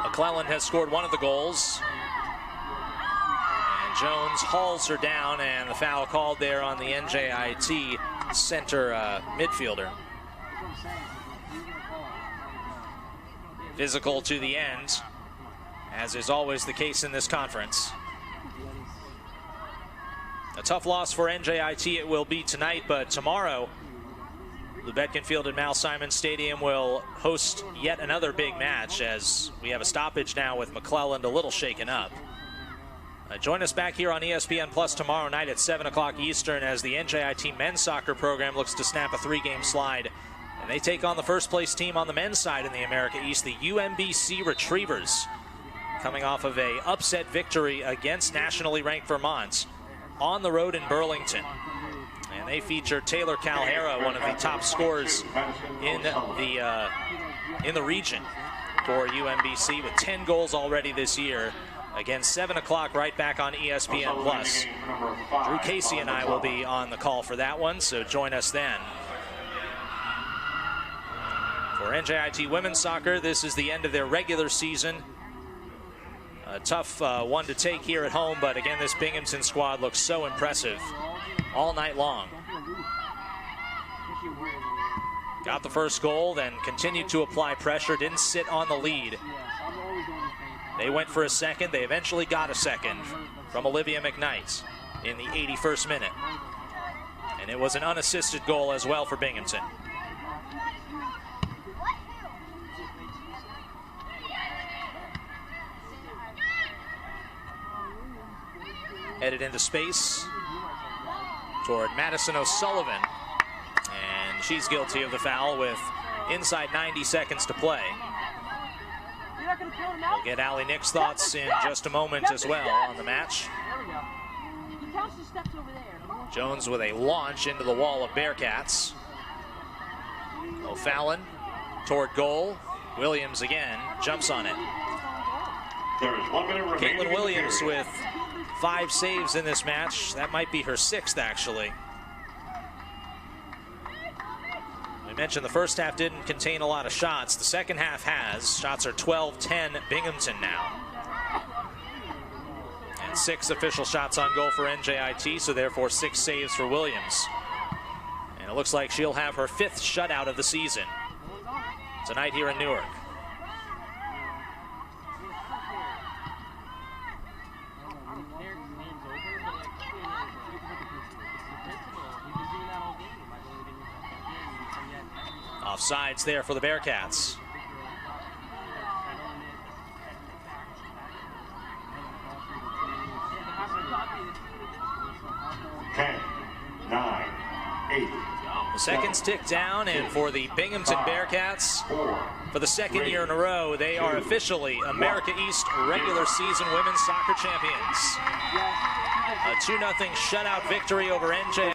McClellan has scored 1 of the goals, and Jones hauls her down, and the foul called there on the NJIT center midfielder. Physical to the end, as is always the case in this conference. A tough loss for NJIT it will be tonight, but tomorrow, Lubetkin Field at Mal Simon Stadium will host yet another big match, as we have a stoppage now with McClelland a little shaken up. Join us back here on ESPN Plus tomorrow night at 7 o'clock Eastern as the NJIT men's soccer program looks to snap a 3-game slide. And they take on the first place team on the men's side in the America East, the UMBC Retrievers, coming off of a upset victory against nationally ranked Vermont on the road in Burlington. And they feature Taylor Calhera, one of the top scorers in the region for UMBC, with 10 goals already this year. Again, 7 o'clock right back on ESPN Plus. Drew Casey and I will be on the call for that one, so join us then. For NJIT women's soccer, this is the end of their regular season. A tough one to take here at home, but again, this Binghamton squad looks so impressive all night long. Got the first goal, then continued to apply pressure, didn't sit on the lead. They went for a second. They eventually got a second from Olivia McKnight in the 81st minute. And it was an unassisted goal as well for Binghamton. Headed into space toward Madison O'Sullivan. And she's guilty of the foul with inside 90 seconds to play. We'll get Allie Nick's thoughts in just a moment as well on the match. Jones with a launch into the wall of Bearcats. O'Fallon toward goal. Williams again jumps on it. Caitlin Williams with 5 saves in this match. That might be her 6th, actually. We mentioned the first half didn't contain a lot of shots. The second half has. Shots are 12-10 Binghamton now. And 6 official shots on goal for NJIT, so therefore 6 saves for Williams. And it looks like she'll have her 5th shutout of the season tonight here in Newark. Offsides there for the Bearcats. Seconds tick down, and for the Binghamton Bearcats, for the second year in a row, they are officially America East regular season women's soccer champions. A 2-0 shutout victory over NJIT.